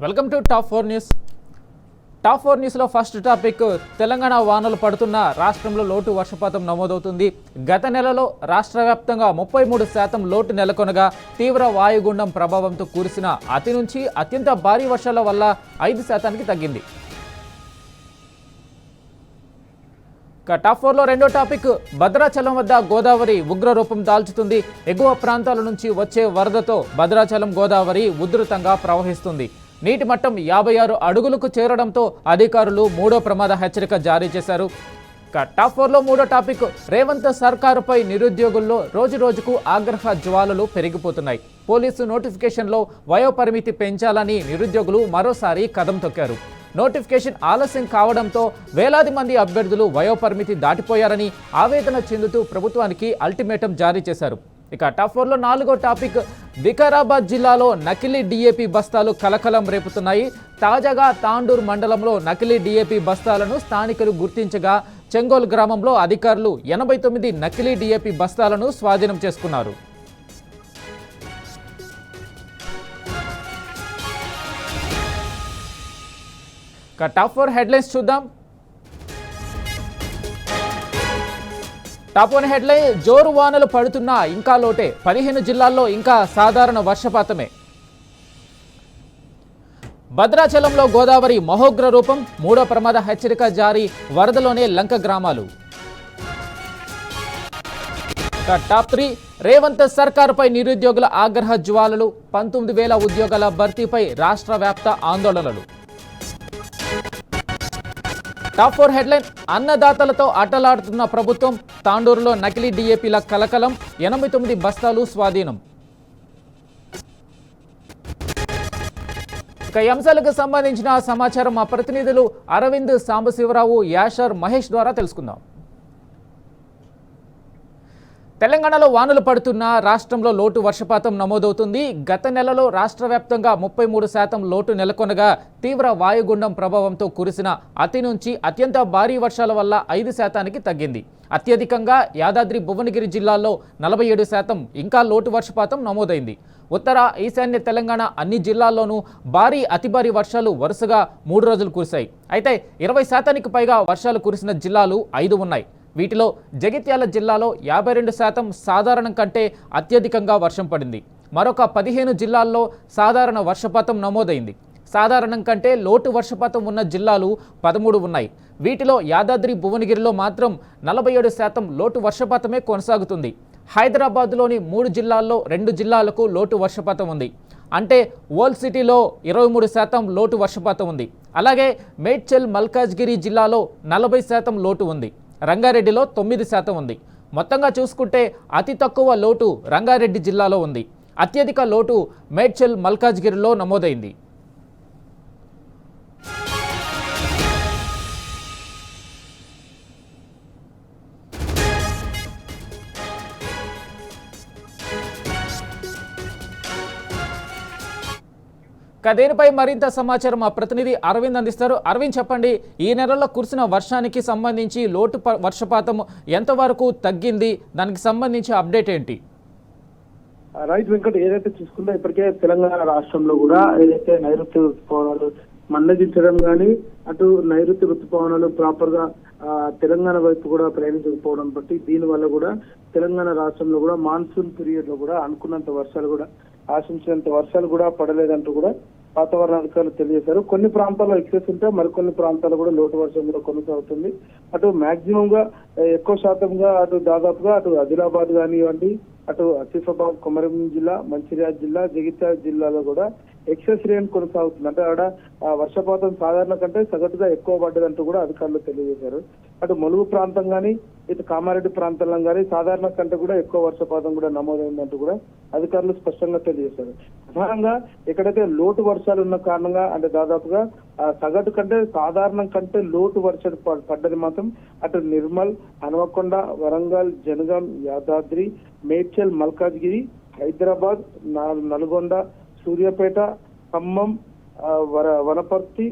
Welcome to top 4 news. Top 4 న్యూస్లో first topic, Telangana వానలు పడుతున్న రాష్ట్రంలో లోటు వర్షపాతం నమోదవుతుంది. గత నెలలో రాష్ట్ర వ్యాప్తంగా 33% లోటు నెలకొనగా తీవ్ర వాయుగుండం ప్రభావంతో కురిసిన అతి నుంచి అత్యంత భారీ వర్షాల వల్ల 5%కి తగ్గింది. టాప్ 4లో రెండో టాపిక్, భద్రాచలం వద్ద గోదావరి ఉగ్రరూపం దాల్చుతుంది. ఎగువ ప్రాంతాల నుంచి వచ్చే వరదతో భద్రాచలం గోదావరి ఉధృతంగా ప్రవహిస్తుంది. నీటి మట్టం 56 అడుగులకు చేరడంతో అధికారులు మూడో ప్రమాద హెచ్చరిక జారీ చేశారు. టాప్ 4లో మూడో టాపిక్, రేవంత్ సర్కారుపై నిరుద్యోగుల్లో రోజురోజుకు ఆగ్రహ జ్వాలలు పెరిగిపోతున్నాయి. పోలీసు నోటిఫికేషన్లో వయోపరిమితి పెంచాలని నిరుద్యోగులు మరోసారి కదం తొక్కారు. నోటిఫికేషన్ ఆలస్యం కావడంతో వేలాది మంది అభ్యర్థులు వయోపరిమితి దాటిపోయారని ఆవేదన చెందుతూ ప్రభుత్వానికి అల్టిమేటం జారీ చేశారు. టాప్ 4లో నాలుగో టాపిక్, వికారాబాద్ జిల్లాలో నకిలీ డిఏపి బస్తాలు కలకలం రేపుతున్నాయి. తాజాగా తాండూర్ మండలంలో నకిలీ డిఏపి బస్తాలను స్థానికులు గుర్తించగా చెంగోల్ గ్రామంలో అధికారులు 89 నకిలీ డిఏపి బస్తాలను స్వాధీనం చేసుకున్నారు. టాప్ 4 హెడ్లైన్స్ చూద్దాం. టాప్ 1 హెడ్లైన్, జోరు వానలు పడుతున్నా ఇంకా లోటే, 15 జిల్లాల్లో ఇంకా సాధారణ వర్షపాతమే. భద్రాచలంలో గోదావరి మహోగ్ర రూపం, మూడో ప్రమాద హెచ్చరిక జారీ, వరదలోనే లంక గ్రామాలు. టాప్ 3, రేవంత్ సర్కారుపై నిరుద్యోగుల ఆగ్రహ జ్వాలలు, 19,000 ఉద్యోగాల భర్తీపై రాష్ట్ర వ్యాప్త ఆందోళనలు. టాప్ 4 హెడ్లైన్, అన్నదాతలతో ఆటలాడుతున్న ప్రభుత్వం, తాండూరులో నకిలీ డిఏపీల కలకలం, 89 బస్తాలు స్వాధీనం. ఈ అంశాలకు సంబంధించిన సమాచారం మా ప్రతినిధులు అరవింద్, సాంబశివరావు, యాషర్, మహేష్ ద్వారా తెలుసుకుందాం. తెలంగాణలో వానలు పడుతున్న రాష్ట్రంలో లోటు వర్షపాతం నమోదవుతుంది. గత నెలలో రాష్ట్ర వ్యాప్తంగా 33% లోటు నెలకొనగా తీవ్ర వాయుగుండం ప్రభావంతో కురిసిన అతి నుంచి అత్యంత భారీ వర్షాల వల్ల 5%కి తగ్గింది. అత్యధికంగా యాదాద్రి భువనగిరి జిల్లాల్లో 47% ఇంకా లోటు వర్షపాతం నమోదైంది. ఉత్తర ఈశాన్య తెలంగాణ అన్ని జిల్లాల్లోనూ భారీ అతి భారీ వర్షాలు వరుసగా 3 రోజులు కురిశాయి. అయితే 20%కి పైగా వర్షాలు కురిసిన జిల్లాలు 5 ఉన్నాయి. వీటిలో జగిత్యాల జిల్లాలో 52% సాధారణం కంటే అత్యధికంగా వర్షం పడింది. మరొక 15 జిల్లాల్లో సాధారణ వర్షపాతం నమోదైంది. సాధారణం కంటే లోటు వర్షపాతం ఉన్న జిల్లాలు 13 ఉన్నాయి. వీటిలో యాదాద్రి భువనగిరిలో మాత్రం 47% లోటు వర్షపాతమే కొనసాగుతుంది. హైదరాబాద్లోని 3 జిల్లాల్లో 2 జిల్లాలకు లోటు వర్షపాతం ఉంది. అంటే ఓల్డ్ సిటీలో 23% లోటు వర్షపాతం ఉంది. అలాగే మేడ్చల్, మల్కాజ్గిరి జిల్లాలో 40% లోటు ఉంది. రంగారెడ్డిలో 9% ఉంది. మొత్తంగా చూసుకుంటే అతి తక్కువ లోటు రంగారెడ్డి జిల్లాలో ఉంది. అత్యధిక లోటు మేడ్చల్, మల్కాజ్గిరిలో నమోదైంది. దీనిపై మరింత సమాచారం మా ప్రతినిధి అరవింద్ అందిస్తారు. అరవింద్, చెప్పండి, ఈ నెలలో కురిసిన వర్షానికి సంబంధించి లోటు వర్షపాతం ఎంతవరకు తగ్గింది, దానికి సంబంధించి అప్డేట్ ఏంటి? రైట్ వెంకట్, ఏదైతే చూసుకుంటే ఇప్పటికే తెలంగాణ రాష్ట్రంలో కూడా ఏదైతే నైరుతి ఋతుపవనాలు మందగించడం కానీ, అటు నైరుతి ఋతుపవనాలు ప్రాపర్ గా తెలంగాణ వైపు కూడా ప్రయాణించకపోవడం బట్టి దీని వల్ల కూడా తెలంగాణ రాష్ట్రంలో కూడా మాన్సూన్ పీరియడ్ లో కూడా అనుకున్నంత వర్షాలు కూడా ఆశించినంత వర్షాలు కూడా పడలేదంటూ కూడా వాతావరణ అధికారులు తెలియజేశారు. కొన్ని ప్రాంతాల్లో ఎక్సెస్ ఉంటే మరికొన్ని ప్రాంతాల్లో కూడా లోటు వర్షం కూడా కొనసాగుతుంది. అటు మాక్సిమం గా ఎక్కువ శాతంగా అటు దాదాపుగా అటు ఆదిలాబాద్ కానివ్వండి, అటు ఆసిఫాబాద్, కొమరం జిల్లా, మంచిర్యాల జిల్లా, జగిత్యాల జిల్లాలో కూడా ఎక్సెస్ రెయిన్ కొనసాగుతుంది. అంటే ఆడ వర్షపాతం సాధారణ కంటే సగటుగా ఎక్కువ పడ్డదంటూ కూడా అధికారులు తెలియజేశారు. అటు ములుగు ప్రాంతం కానీ, ఇటు కామారెడ్డి ప్రాంతంలో కానీ సాధారణ కంటే కూడా ఎక్కువ వర్షపాతం కూడా నమోదైందంటూ కూడా అధికారులు స్పష్టంగా తెలియజేశారు. ప్రధానంగా ఎక్కడైతే లోటు వర్షాలు ఉన్న కారణంగా అంటే దాదాపుగా సగటు కంటే సాధారణం కంటే లోటు వర్షాలు పడ్డది మాత్రం అటు నిర్మల్, హనుమకొండ, వరంగల్, జనగాం, యాదాద్రి, మేడ్చల్, మల్కాజ్గిరి, హైదరాబాద్, నల్గొండ, సూర్యాపేట, ఖమ్మం, వనపర్తి,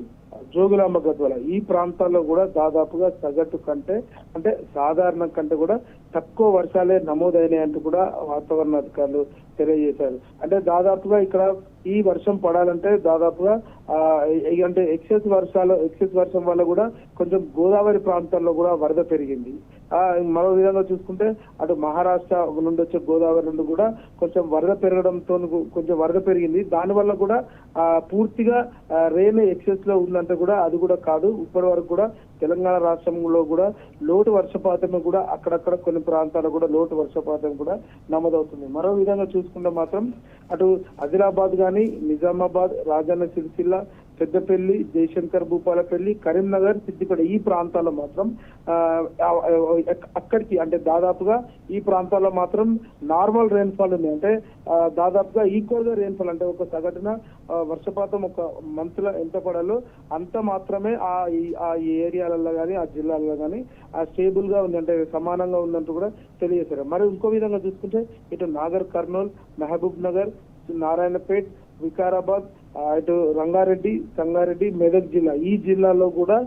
జోగులాంబ గద్వాల ఈ ప్రాంతాల్లో కూడా దాదాపుగా సగటు కంటే అంటే సాధారణం కంటే కూడా తక్కువ వర్షాలే నమోదైనాయి అంటూ కూడా వాతావరణ అధికారులు తెలియజేశారు. అంటే దాదాపుగా ఇక్కడ ఈ వర్షం పడాలంటే దాదాపుగా అంటే ఎక్సెస్ వర్షం వల్ల కూడా కొంచెం గోదావరి ప్రాంతాల్లో కూడా వరద పెరిగింది. మరో విధంగా చూసుకుంటే అటు మహారాష్ట్ర నుండి వచ్చే గోదావరి నుండి కూడా కొంచెం వరద పెరగడంతో కొంచెం వరద పెరిగింది. దానివల్ల కూడా పూర్తిగా రెయిన్ ఎక్సెస్ లో ఉందంటే కూడా అది కూడా కాదు. ఇప్పటి వరకు కూడా తెలంగాణ రాష్ట్రంలో కూడా లోటు వర్షపాతం కూడా అక్కడక్కడ కొన్ని ప్రాంతాల్లో కూడా లోటు వర్షపాతం కూడా నమోదవుతుంది. మరో విధంగా చూసుకుంటే మాత్రం అటు ఆదిలాబాద్ గాని, నిజామాబాద్, రాజన్న సిరిసిల్ల, పెద్దపల్లి, జయశంకర్ భూపాలపల్లి, కరీంనగర్, సిద్దిపేట ఈ ప్రాంతాల్లో మాత్రం అక్కడికి అంటే దాదాపుగా ఈ ప్రాంతాల్లో మాత్రం నార్మల్ రెయిన్ఫాల్ ఉంది. అంటే దాదాపుగా ఈక్వల్ గా రెయిన్ఫాల్ అంటే ఒక సగటున వర్షపాతం ఒక మంత్ లో ఎంత పడాలో అంత మాత్రమే ఆ ఏరియాలలో కానీ ఆ జిల్లాల్లో కానీ స్టేబుల్ గా ఉంది, అంటే సమానంగా ఉందంటూ కూడా తెలియజేశారు. మరి ఇంకో విధంగా చూసుకుంటే ఇటు నాగర్ కర్నూల్, మహబూబ్ నగర్, నారాయణపేట్, వికారాబాద్, ఇటు రంగారెడ్డి, సంగారెడ్డి, మెదక్ జిల్లా ఈ జిల్లాలో కూడా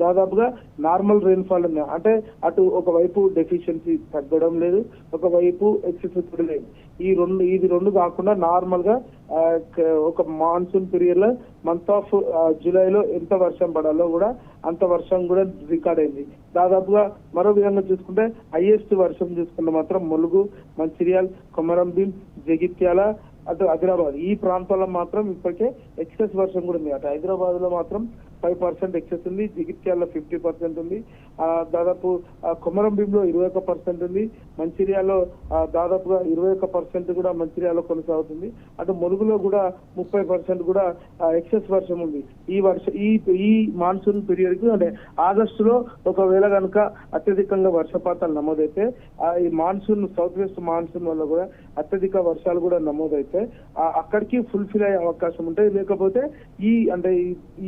దాదాపుగా నార్మల్ రెయిన్ఫాల్ ఉంది. అంటే అటు ఒకవైపు డెఫిషియన్సీ తగ్గడం లేదు, ఒకవైపు ఎక్సెస్ లేదు. ఇది రెండు కాకుండా నార్మల్ గా ఒక మాన్సూన్ పీరియడ్ లో మంత్ ఆఫ్ జూలైలో ఎంత వర్షం పడాలో కూడా అంత వర్షం కూడా రికార్డ్ అయింది. దాదాపుగా మరో విధంగా చూసుకుంటే హైయెస్ట్ వర్షం చూసుకుంటే మాత్రం ములుగు, మంచిర్యాల్, కొమరంభీం, జగిత్యాల, అటు హైదరాబాద్ ఈ ప్రాంతాల్లో మాత్రం ఇప్పటికే ఎక్సెస్ వర్షం కూడా ఉంది. అటు హైదరాబాద్ లో మాత్రం 5% ఎక్సెస్ ఉంది, జగిత్యాలలో 50% ఉంది, దాదాపు కొమరంభీంలో 21% ఉంది, మంచిర్యాలలో దాదాపుగా 21% కూడా మంచిర్యాలలో కొనసాగుతుంది. అటు ములుగులో కూడా 30% కూడా ఎక్సెస్ వర్షం ఉంది. ఈ మాన్సూన్ పీరియడ్ కు అంటే ఆగస్టులో ఒకవేళ కనుక అత్యధికంగా వర్షపాతాలు నమోదైతే ఈ మాన్సూన్ సౌత్ వెస్ట్ మాన్సూన్ వల్ల కూడా అత్యధిక వర్షాలు కూడా నమోదైతే అక్కడికి ఫుల్ఫిల్ అయ్యే అవకాశం ఉంటాయి. లేకపోతే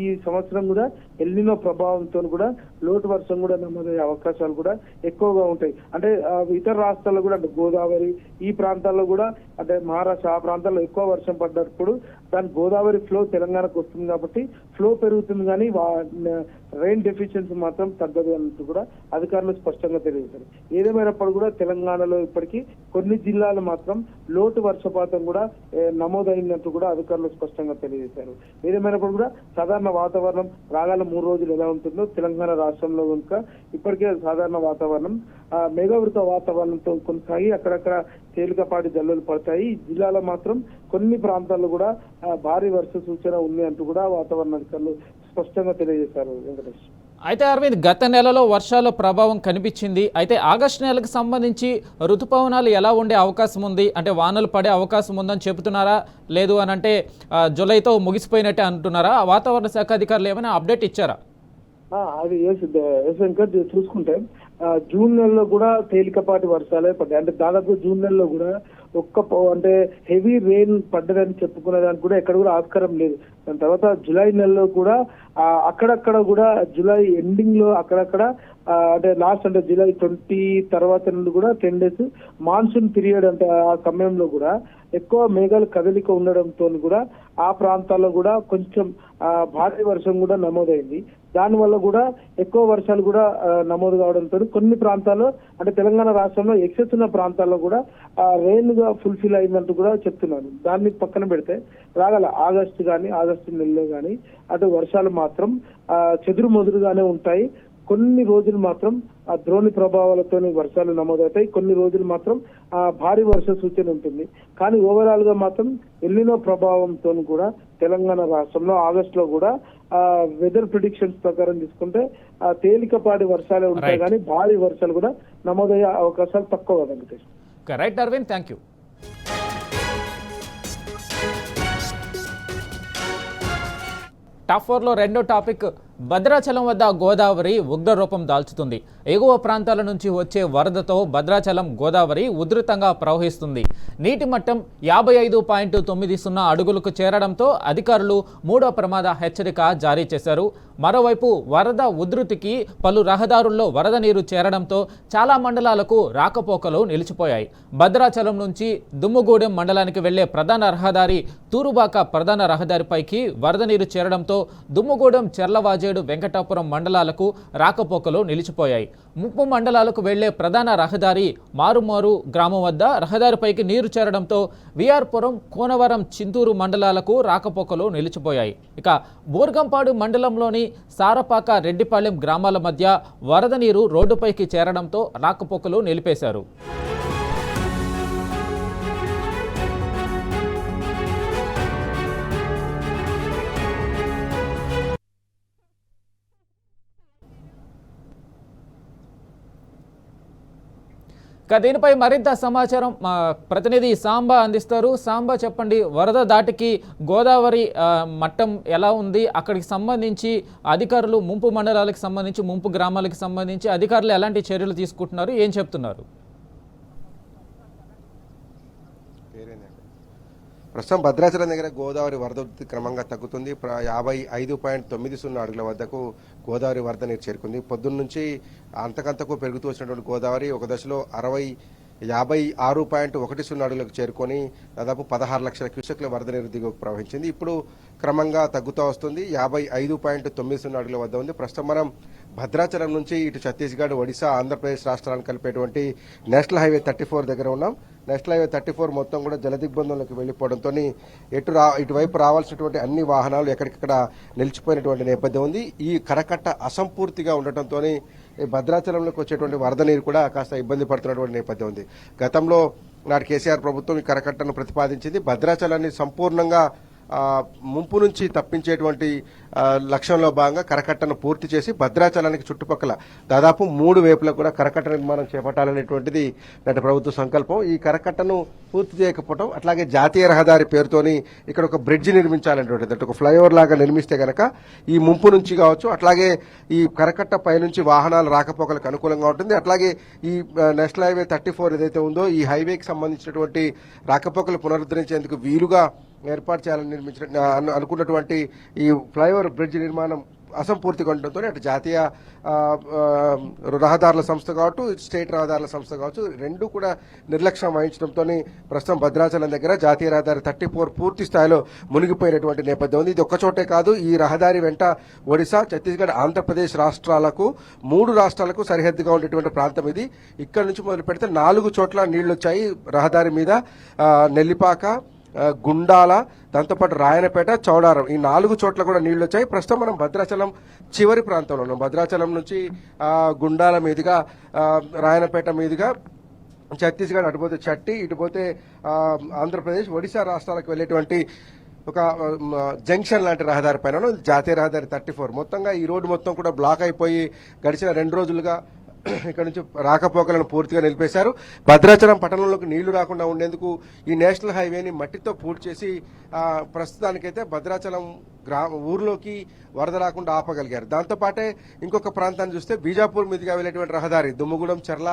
ఈ సంవత్సరం కూడా ఎల్నినో ప్రభావంతో కూడా లోటు వర్షం కూడా నమోదయ్యే అవకాశాలు కూడా ఎక్కువగా ఉంటాయి. అంటే ఇతర రాష్ట్రాల్లో కూడా అంటే గోదావరి ఈ ప్రాంతాల్లో కూడా అంటే మహారాష్ట్ర ఆ ప్రాంతాల్లో ఎక్కువ వర్షం పడ్డప్పుడు దాని గోదావరి ఫ్లో తెలంగాణకు వస్తుంది కాబట్టి ఫ్లో పెరుగుతుంది, కానీ రెయిన్ డెఫిషియన్సీ మాత్రం తగ్గదు అన్నట్టు కూడా అధికారులు స్పష్టంగా తెలియజేశారు. ఏదేమైనప్పుడు కూడా తెలంగాణలో ఇప్పటికీ కొన్ని జిల్లాలు మాత్రం లోటు వర్షపాతం కూడా నమోదైనట్టు కూడా అధికారులు స్పష్టంగా తెలియజేశారు. ఏదేమైనప్పుడు కూడా సాధారణ వాతావరణం రాగల 3 రోజులు ఎలా ఉంటుందో తెలంగాణ రాష్ట్రంలో కనుక ఇప్పటికే సాధారణ వాతావరణం మేఘావృత వాతావరణంతో కొనసాగి అక్కడక్కడ తేలికపాటి జల్లులు పడతాయి. ఈ జిల్లాలో మాత్రం కొన్ని ప్రాంతాల్లో కూడా భారీ వర్ష సూచన ఉంది అంటూ కూడా వాతావరణ అధికారులు స్పష్టంగా తెలియజేశారు. వెంకటేష్, అయితే అరవింద్, గత నెలలో వర్షాల ప్రభావం కనిపించింది. అయితే ఆగస్టు నెలకు సంబంధించి ఋతుపవనాలు ఎలా ఉండే అవకాశం ఉంది? అంటే వానలు పడే అవకాశం ఉందని చెబుతున్నారా, లేదు అని అంటే జూలైతో ముగిసిపోయినట్టే అంటున్నారా? వాతావరణ శాఖ అధికారులు ఏమైనా అప్డేట్ ఇచ్చారా? అది వెంకట్ చూసుకుంటే జూన్ నెలలో కూడా తేలికపాటి వర్షాలే పడ్డాయి. అంటే దాదాపు జూన్ నెలలో కూడా అంటే హెవీ రెయిన్ పడ్డదని చెప్పుకునే దానికి కూడా ఎక్కడ కూడా ఆస్కారం లేదు. దాని తర్వాత జూలై నెలలో కూడా అక్కడక్కడ కూడా జూలై ఎండింగ్ లో అక్కడక్కడ అంటే లాస్ట్ అంటే జూలై 20 తర్వాత నుండి కూడా 10 days మాన్సూన్ పీరియడ్ అంటే ఆ సమయంలో కూడా ఎక్కువ మేఘాలు కదలిక ఉండడంతో కూడా ఆ ప్రాంతాల్లో కూడా కొంచెం భారీ వర్షం కూడా నమోదైంది. దానివల్ల కూడా ఎక్కువ వర్షాలు కూడా నమోదు కావడంతో కొన్ని ప్రాంతాల్లో అంటే తెలంగాణ రాష్ట్రంలో ఎక్సెస్ ఉన్న ప్రాంతాల్లో కూడా రెయిన్ గా ఫుల్ఫిల్ అయిందంటూ కూడా చెప్తున్నారు. దాన్ని పక్కన పెడితే రాగల ఆగస్టు నెలలో కానీ అటు వర్షాలు మాత్రం చెదురు మొదురుగానే ఉంటాయి. కొన్ని రోజులు మాత్రం ద్రోణి ప్రభావాలతో వర్షాలు నమోదవుతాయి, కొన్ని రోజులు మాత్రం భారీ వర్ష సూచన ఉంటుంది. కానీ ఓవరాల్ గా మాత్రం ఎల్నినో ప్రభావంతో కూడా తెలంగాణ రాష్ట్రంలో ఆగస్టులో కూడా వెదర్ ప్రిడిక్షన్స్ ప్రకారం తీసుకుంటే తేలికపాటి వర్షాలే ఉంటాయి, కానీ భారీ వర్షాలు కూడా నమోదయ్యే అవకాశాలు తక్కువ. Venkatesh, right Aravind, thank you. Top 4లో రెండో టాపిక్ భద్రాచలం వద్ద గోదావరి ఉగ్రరూపం దాల్చుతుంది. ఎగువ ప్రాంతాల నుంచి వచ్చే వరదతో భద్రాచలం గోదావరి ఉధృతంగా ప్రవహిస్తుంది. నీటి మట్టం 55.90 అడుగులకు చేరడంతో అధికారులు 3వ ప్రమాద హెచ్చరిక జారీ చేశారు. మరోవైపు వరద ఉధృతికి పలు రహదారుల్లో వరద నీరు చేరడంతో చాలా మండలాలకు రాకపోకలు నిలిచిపోయాయి. భద్రాచలం నుంచి దుమ్ముగూడెం మండలానికి వెళ్లే ప్రధాన రహదారి తూరుబాక ప్రధాన రహదారిపైకి వరద నీరు చేరడంతో దుమ్ముగూడెం, చెర్లవాజేడు, వెంకటాపురం మండలాలకు రాకపోకలు నిలిచిపోయాయి. ముప్పు మండలాలకు వెళ్లే ప్రధాన రహదారి మారుమారు గ్రామం వద్ద రహదారిపైకి నీరు చేరడంతో విఆర్పురం, కోనవరం, చింతూరు మండలాలకు రాకపోకలు నిలిచిపోయాయి. ఇక బూర్గంపాడు మండలంలోని సారపాక, రెడ్డిపాలెం గ్రామాల మధ్య వరద నీరు రోడ్డుపైకి చేరడంతో రాకపోకలు నిలిపేశారు. దీనిపై మరింత సమాచారం మా ప్రతినిధి సాంబా అందిస్తారు. సాంబా, చెప్పండి, వరద దాటికి గోదావరి మట్టం ఎలా ఉంది? అక్కడికి సంబంధించి అధికారులు ముంపు మండలాలకు సంబంధించి, ముంపు గ్రామాలకు సంబంధించి అధికారులు ఎలాంటి చర్యలు తీసుకుంటున్నారు, ఏం చెప్తున్నారు? ప్రస్తుతం భద్రాచలం దగ్గర గోదావరి వరద ఉధృతి క్రమంగా తగ్గుతుంది. 55.90 అడుగుల వద్దకు గోదావరి వరద నీరు చేరుకుంది. పొద్దున్న నుంచి అంతకంతకు పెరుగుతూ వచ్చినటువంటి గోదావరి ఒక దశలో 56.10 అడుగులకు చేరుకొని దాదాపు 16 లక్షల క్యూసెక్ల వరద నీరు దిగువకు ప్రవహించింది. ఇప్పుడు క్రమంగా తగ్గుతూ వస్తుంది. 55.90 అడుగుల వద్ద ఉంది. ప్రస్తుతం మనం భద్రాచలం నుంచి ఇటు ఛత్తీస్గఢ్, ఒడిశా, ఆంధ్రప్రదేశ్ రాష్ట్రాలను కలిపేటువంటి నేషనల్ హైవే 34 దగ్గర ఉన్నాం. నేషనల్ హైవే 34 మొత్తం కూడా జలదిగ్బంధంలోకి వెళ్లిపోవడంతో ఇటువైపు రావాల్సినటువంటి అన్ని వాహనాలు ఎక్కడికక్కడ నిలిచిపోయినటువంటి నేపథ్యం ఉంది. ఈ కరకట్ట అసంపూర్తిగా ఉండటంతో భద్రాచలంలోకి వచ్చేటువంటి వరద నీరు కూడా కాస్త ఇబ్బంది పడుతున్నటువంటి నేపథ్యం ఉంది. గతంలో నాటి కేసీఆర్ ప్రభుత్వం ఈ కరకట్టను ప్రతిపాదించింది. భద్రాచలాన్ని సంపూర్ణంగా ముంపు నుంచి తప్పించేటువంటి లక్ష్యంలో భాగంగా కరకట్టను పూర్తి చేసి భద్రాచలానికి చుట్టుపక్కల దాదాపు 3 వైపులకు కూడా కరకట్ట నిర్మాణం చేపట్టాలనేటువంటిది నాటి ప్రభుత్వ సంకల్పం. ఈ కరకట్టను పూర్తి చేయకపోవడం, అట్లాగే జాతీయ రహదారి పేరుతోని ఇక్కడ ఒక బ్రిడ్జ్ నిర్మించాలనేటువంటిది, అంటే ఒక ఫ్లైఓవర్ లాగా నిర్మిస్తే గనక ఈ ముంపు నుంచి కావచ్చు, అట్లాగే ఈ కరకట్ట పైనుంచి వాహనాలు రాకపోకలకు అనుకూలంగా ఉంటుంది. అట్లాగే ఈ నేషనల్ హైవే 34 ఏదైతే ఉందో ఈ హైవేకి సంబంధించినటువంటి రాకపోకలు పునరుద్ధరించేందుకు వీలుగా ఏర్పాటు చేయాలని అనుకున్నటువంటి ఈ ఫ్లైఓవర్ బ్రిడ్జ్ నిర్మాణం అసంపూర్తిగా ఉండడంతో అటు జాతీయ రహదారుల సంస్థ కావచ్చు, స్టేట్ రహదారుల సంస్థ కావచ్చు, రెండు కూడా నిర్లక్ష్యం వహించడంతో ప్రస్తుతం భద్రాచలం దగ్గర జాతీయ రహదారి 34 పూర్తి స్థాయిలో మునిగిపోయినటువంటి నేపథ్యం ఉంది. ఇది ఒక్కచోటే కాదు, ఈ రహదారి వెంట ఒడిశా, ఛత్తీస్గఢ్, ఆంధ్రప్రదేశ్ రాష్ట్రాలకు 3 రాష్ట్రాలకు సరిహద్దుగా ఉండేటువంటి ప్రాంతం ఇది. ఇక్కడ నుంచి మొదలు పెడితే 4 చోట్ల నీళ్లు వచ్చాయి రహదారి మీద. నెల్లిపాక, గుండాల, దాంతోపాటు రాయనపేట, చౌడారం, ఈ 4 చోట్ల కూడా నీళ్లు వచ్చాయి. ప్రస్తుతం మనం భద్రాచలం చివరి ప్రాంతంలో ఉన్నాం. భద్రాచలం నుంచి గుండాల మీదుగా, రాయనపేట మీదుగా ఛత్తీస్గఢ్, అటుపోతే చట్టి, ఇటుపోతే ఆంధ్రప్రదేశ్, ఒడిశా రాష్ట్రాలకు వెళ్ళేటువంటి ఒక జంక్షన్ లాంటి రహదారి పైన జాతీయ రహదారి 34. మొత్తంగా ఈ రోడ్డు మొత్తం కూడా బ్లాక్ అయిపోయి గడిచిన 2 రోజులుగా ఇక్కడ నుంచి రాకపోకలను పూర్తిగా నిలిపేశారు. భద్రాచలం పట్టణంలోకి నీళ్లు రాకుండా ఉండేందుకు ఈ నేషనల్ హైవేని మట్టితో పూర్తి చేసి ప్రస్తుతానికైతే భద్రాచలం ఊర్లోకి వరద రాకుండా ఆపగలిగారు. దాంతోపాటే ఇంకొక ప్రాంతాన్ని చూస్తే బీజాపూర్ మీదుగా వెళ్లేటువంటి రహదారి దుమ్ముగూడెం, చెర్ల,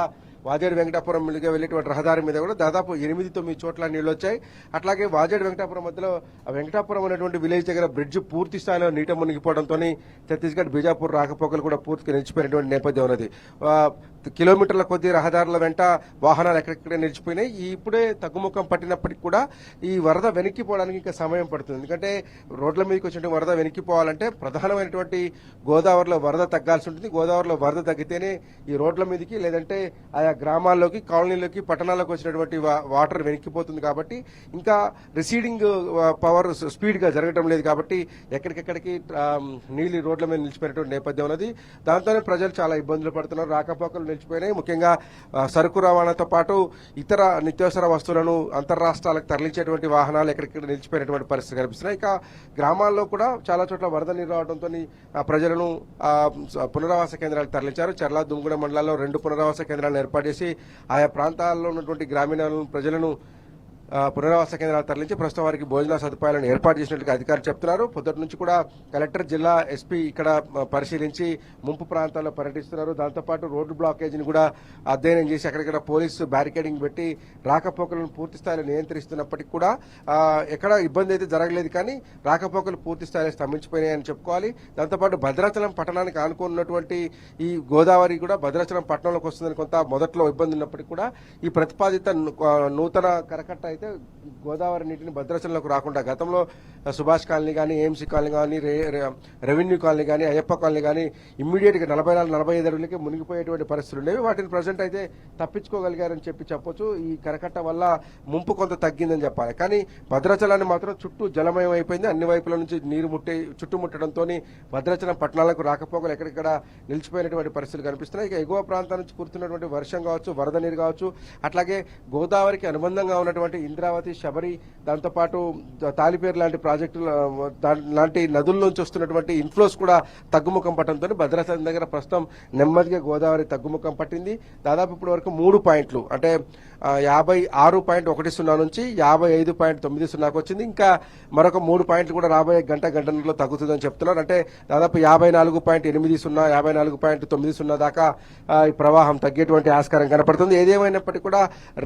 వాజేడు, వెంకటాపురం మీదుగా వెళ్లేటువంటి రహదారి మీద కూడా దాదాపు 8-9 చోట్ల నీళ్లు వచ్చాయి. అట్లాగే వాజేడు, వెంకటాపురం మధ్యలో వెంకటాపురం అనేటువంటి విలేజ్ దగ్గర బ్రిడ్జ్ పూర్తి స్థాయిలో నీట మునిగిపోవడంతో ఛత్తీస్గఢ్, బీజాపూర్ రాకపోకలు కూడా పూర్తిగా నిలిచిపోయినటువంటి నేపథ్యం ఉన్నది. కిలోమీటర్ల కొద్ది రహదారుల వెంట వాహనాలు ఎక్కడెక్కడే నిలిచిపోయినాయి. ఇప్పుడే తగ్గుముఖం పట్టినప్పటికీ కూడా ఈ వరద వెనక్కిపోవడానికి ఇంకా సమయం పడుతుంది. ఎందుకంటే రోడ్ల మీదకి వచ్చిన వరద వెనక్కిపోవాలంటే ప్రధానమైనటువంటి గోదావరిలో వరద తగ్గాల్సి ఉంటుంది. గోదావరిలో వరద తగ్గితేనే ఈ రోడ్ల మీదకి, లేదంటే ఆయా గ్రామాల్లోకి, కాలనీలోకి, పట్టణాల్లోకి వచ్చినటువంటి వాటర్ వెనక్కిపోతుంది. కాబట్టి ఇంకా రిసీడింగ్ పవర్ స్పీడ్ గా జరగడం లేదు. కాబట్టి ఎక్కడికెక్కడికి నీళ్లు రోడ్ల మీద నిలిచిపోయినటువంటి నేపథ్యం ఉన్నది. దాంతోనే ప్రజలు చాలా ఇబ్బందులు పడుతున్నారు. రాకపోకలు నిలిచిపోయినాయి. ముఖ్యంగా సరుకు రవాణాతో పాటు ఇతర నిత్యావసర వస్తువులను అంతర్రాష్ట్రాలకు తరలించేటువంటి వాహనాలు ఎక్కడిక్కడ నిలిచిపోయినటువంటి పరిస్థితి కనిపిస్తున్నాయి. ఇక గ్రామాల్లో కూడా చాలా చోట్ల వరద నీరు రావడంతో ప్రజలను పునరావాస కేంద్రాలకు తరలించారు. చర్ల, దుమ్ముగూడెం మండలాల్లో 2 పునరావాస కేంద్రాలను ఏర్పాటు చేసి ఆయా ప్రాంతాల్లో ఉన్నటువంటి గ్రామీణ ప్రజలను పునరావాస కేంద్రాలు తరలించి ప్రస్తుతం వారికి భోజన సదుపాయాలను ఏర్పాటు చేసినట్లుగా అధికారులు చెప్తున్నారు. పొద్దుటి నుంచి కూడా కలెక్టర్, జిల్లా ఎస్పీ ఇక్కడ పరిశీలించి ముంపు ప్రాంతాల్లో పర్యటిస్తున్నారు. దాంతోపాటు రోడ్డు బ్లాకేజీని కూడా అధ్యయనం చేసి అక్కడిక్కడ పోలీసు బ్యారికేడింగ్ పెట్టి రాకపోకలను పూర్తి స్థాయిలో నియంత్రిస్తున్నప్పటికీ కూడా ఎక్కడ ఇబ్బంది అయితే జరగలేదు. కానీ రాకపోకలు పూర్తి స్థాయిలో స్తంభించిపోయినాయని చెప్పుకోవాలి. దాంతోపాటు భద్రాచలం పట్టణానికి ఆనుకున్నటువంటి ఈ గోదావరి కూడా భద్రాచలం పట్టణంలోకి వస్తుందని కొంత మొదట్లో ఇబ్బంది ఉన్నప్పటికీ కూడా ఈ ప్రతిపాదిత నూతన కరకట్ట అయితే గోదావరి నీటిని భద్రాచలంలోకి రాకుండా గతంలో సుభాష్ కాలనీ కానీ, ఏఎంసీ కాలనీ కానీ, రెవెన్యూ కాలనీ కానీ, అయ్యప్ప కాలనీ కానీ ఇమ్మీడియట్ గా 44-45 అడుగులకి మునిగిపోయేటువంటి పరిస్థితులు ఉండేవి. వాటిని ప్రజెంట్ అయితే తప్పించుకోగలిగారని చెప్పొచ్చు. ఈ కరకట్ట వల్ల ముంపు కొంత తగ్గిందని చెప్పాలి. కానీ భద్రాచలాన్ని మాత్రం చుట్టూ జలమయం అయిపోయింది. అన్ని వైపుల నుంచి నీరు చుట్టుముట్టడంతో భద్రాచలం పట్టణాలకు రాకపోకలు ఎక్కడిక్కడ నిలిచిపోయినటువంటి పరిస్థితులు కనిపిస్తున్నాయి. ఇక ఎగువ ప్రాంతాల నుంచి కురుతున్నటువంటి వర్షం కావచ్చు, వరద నీరు కావచ్చు, అట్లాగే గోదావరికి అనుబంధంగా ఉన్నటువంటి ఇంద్రావతి, శబరి, దాంతోపాటు తాలిపేరు లాంటి ప్రాజెక్టులు లాంటి నదుల నుంచి వస్తున్నటువంటి ఇన్ఫ్లోస్ కూడా తగ్గుముఖం పట్టడంతో భద్రాచలం దగ్గర ప్రస్తుతం నెమ్మదిగా గోదావరి తగ్గుముఖం పట్టింది. దాదాపు ఇప్పటి వరకు 3 పాయింట్లు అంటే 56.10 నుంచి 55.90కు వచ్చింది. ఇంకా మరొక 3 పాయింట్లు కూడా రాబోయే గంటన్నరలో తగ్గుతుందని చెప్తున్నారు. అంటే దాదాపు 54.80, 54.90 దాకా ఈ ప్రవాహం తగ్గేటువంటి ఆస్కారం కనపడుతుంది. ఏదేమైనప్పటికీ కూడా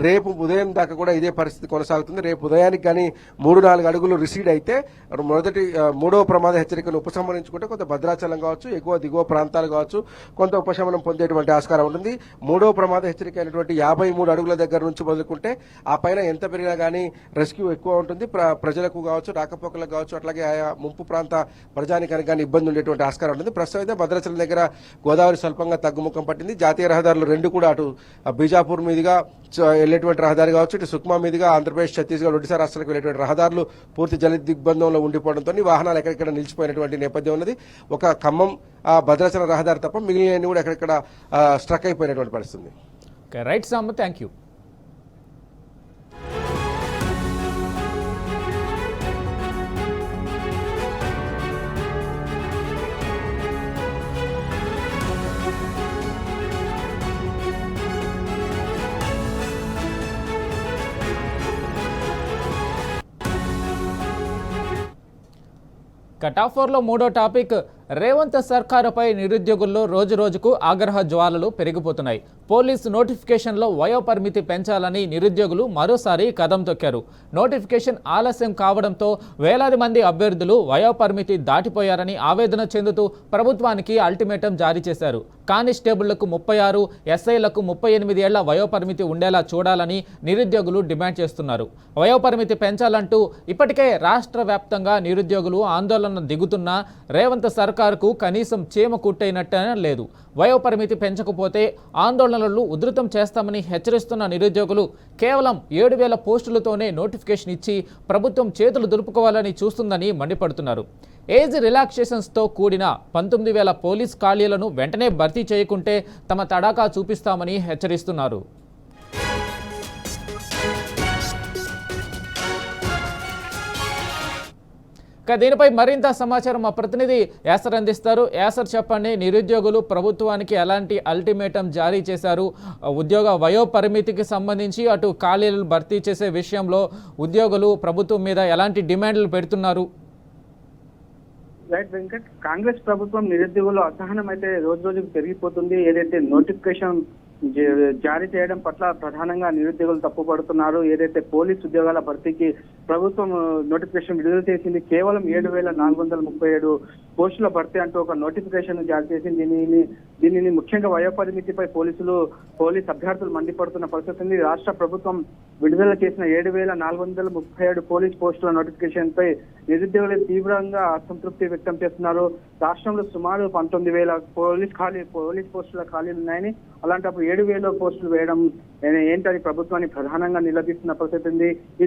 రేపు ఉదయం దాకా కూడా ఇదే పరిస్థితి కొనసాగుతుంది. రేపు ఉదయానికి కానీ 3-4 అడుగులు రిసీడ్ అయితే మూడవ ప్రమాద హెచ్చరికను ఉపసంహరించుకుంటే కొంత భద్రాచలం కావచ్చు, ఎగువ దిగువ ప్రాంతాలు కావచ్చు కొంత ఉపశమనం పొందేటువంటి ఆస్కారం ఉంటుంది. మూడవ ప్రమాద హెచ్చరిక అయినటువంటి 53 అడుగుల దగ్గర నుంచి మొదలుకుంటే ఆ పైన ఎంత పెరిగినా కానీ రెస్క్యూ ఎక్కువ ఉంటుంది. ప్రజలకు కావచ్చు, రాకపోకలకు కావచ్చు, అట్లాగే ఆయా ముంపు ప్రాంత ప్రజానికానికి కానీ ఇబ్బంది ఉండేటువంటి ఆస్కారం ఉంటుంది. ప్రస్తుతం అయితే భద్రాచలం దగ్గర గోదావరి స్వల్పంగా తగ్గుముఖం పట్టింది. జాతీయ రహదారులు 2 కూడా అటు బీజాపూర్ మీదుగా వెళ్లేటువంటి రహదారి కావచ్చు, ఇటు సుక్మా మీదుగా ఆంధ్రప్రదేశ్, ఛత్తీస్గఢ్, ఒడిశా రాష్ట్రాలకు వెళ్లేటువంటి రహదారులు పూర్తి జల దిగ్బంధంలో ఉండిపోవడంతో వాహనాలు ఎక్కడెక్కడ నిలిచిపోయినటువంటి నేపథ్యం ఉన్నది. ఒక ఖమ్మం భద్రాచలం రహదారి తప్ప మిగిలిన కూడా ఎక్కడెక్కడ స్ట్రక్ అయిపోయినటువంటి పరిస్థితి. Right Sam, thank you. కటాఫోర్లో మూడో టాపిక్, రేవంత్ సర్కారుపై నిరుద్యోగుల్లో రోజురోజుకు ఆగ్రహ జ్వాలలు పెరిగిపోతున్నాయి. పోలీసు నోటిఫికేషన్లో వయోపరిమితి పెంచాలని నిరుద్యోగులు మరోసారి కదం తొక్కారు. నోటిఫికేషన్ ఆలస్యం కావడంతో వేలాది మంది అభ్యర్థులు వయోపరిమితి దాటిపోయారని ఆవేదన చెందుతూ ప్రభుత్వానికి అల్టిమేటం జారీ చేశారు. కానిస్టేబుళ్లకు 36, ఎస్ఐలకు 38 ఏళ్ల వయోపరిమితి ఉండేలా చూడాలని నిరుద్యోగులు డిమాండ్ చేస్తున్నారు. వయోపరిమితి పెంచాలంటూ ఇప్పటికే రాష్ట్ర వ్యాప్తంగా నిరుద్యోగులు ఆందోళన దిగుతున్నా రేవంత్ సర్కారుకు కనీసం చీమ కుట్టైనట్టే లేదు. వయోపరిమితి పెంచకపోతే ఆందోళనలు ఉధృతం చేస్తామని హెచ్చరిస్తున్న నిరుద్యోగులు కేవలం 7,000 పోస్టులతోనే నోటిఫికేషన్ ఇచ్చి ప్రభుత్వం చేతులు దులుపుకోవాలని చూస్తుందని మండిపడుతున్నారు. ఏజ్ రిలాక్సేషన్స్తో కూడిన 19,000 పోలీస్ ఖాళీలను వెంటనే భర్తీ చేయకుంటే తమ తడాకా చూపిస్తామని హెచ్చరిస్తున్నారు. దీనిపై మరింత సమాచారం మా ప్రతినిధి యాసర్ అందిస్తారు. యాసర్, చెప్పండి, నిరుద్యోగులు ప్రభుత్వానికి ఎలాంటి అల్టిమేటం జారీ చేశారు? ఉద్యోగ వయో పరిమితికి సంబంధించి అటు ఖాళీలు భర్తీ చేసే విషయంలో ఉద్యోగులు ప్రభుత్వం మీద ఎలాంటి డిమాండ్లు పెడుతున్నారు? రైట్ వెంకట్, కాంగ్రెస్ ప్రభుత్వం నిరుద్యోగుల అసహనం అయితే రోజు రోజుకు పెరిగిపోతుంది. ఏదైతే నోటిఫికేషన్ జారీ చేయడం పట్ల ప్రధానంగా నిరుద్యోగులు తప్పుపడుతున్నారు. ఏదైతే పోలీస్ ఉద్యోగాల భర్తీకి ప్రభుత్వం నోటిఫికేషన్ విడుదల చేసింది, కేవలం 7,437 పోస్టుల భర్తీ అంటూ ఒక నోటిఫికేషన్ జారీ చేసింది. దీనిని ముఖ్యంగా వయోపరిమితిపై పోలీస్ అభ్యర్థులు మండిపడుతున్న పరిస్థితి ఉంది. రాష్ట్ర ప్రభుత్వం విడుదల చేసిన 7,437 పోలీస్ పోస్టుల నోటిఫికేషన్ పై నిరుద్యోగులు తీవ్రంగా అసంతృప్తి వ్యక్తం చేస్తున్నారు. రాష్ట్రంలో సుమారు 19,000 పోలీస్ పోస్టుల ఖాళీలు ఉన్నాయని, అలాంటప్పుడు 7,000 పోస్టులు వేయడం ఏంటని ప్రభుత్వాన్ని ప్రధానంగా నిలదీస్తున్న పరిస్థితి ఉంది. ఈ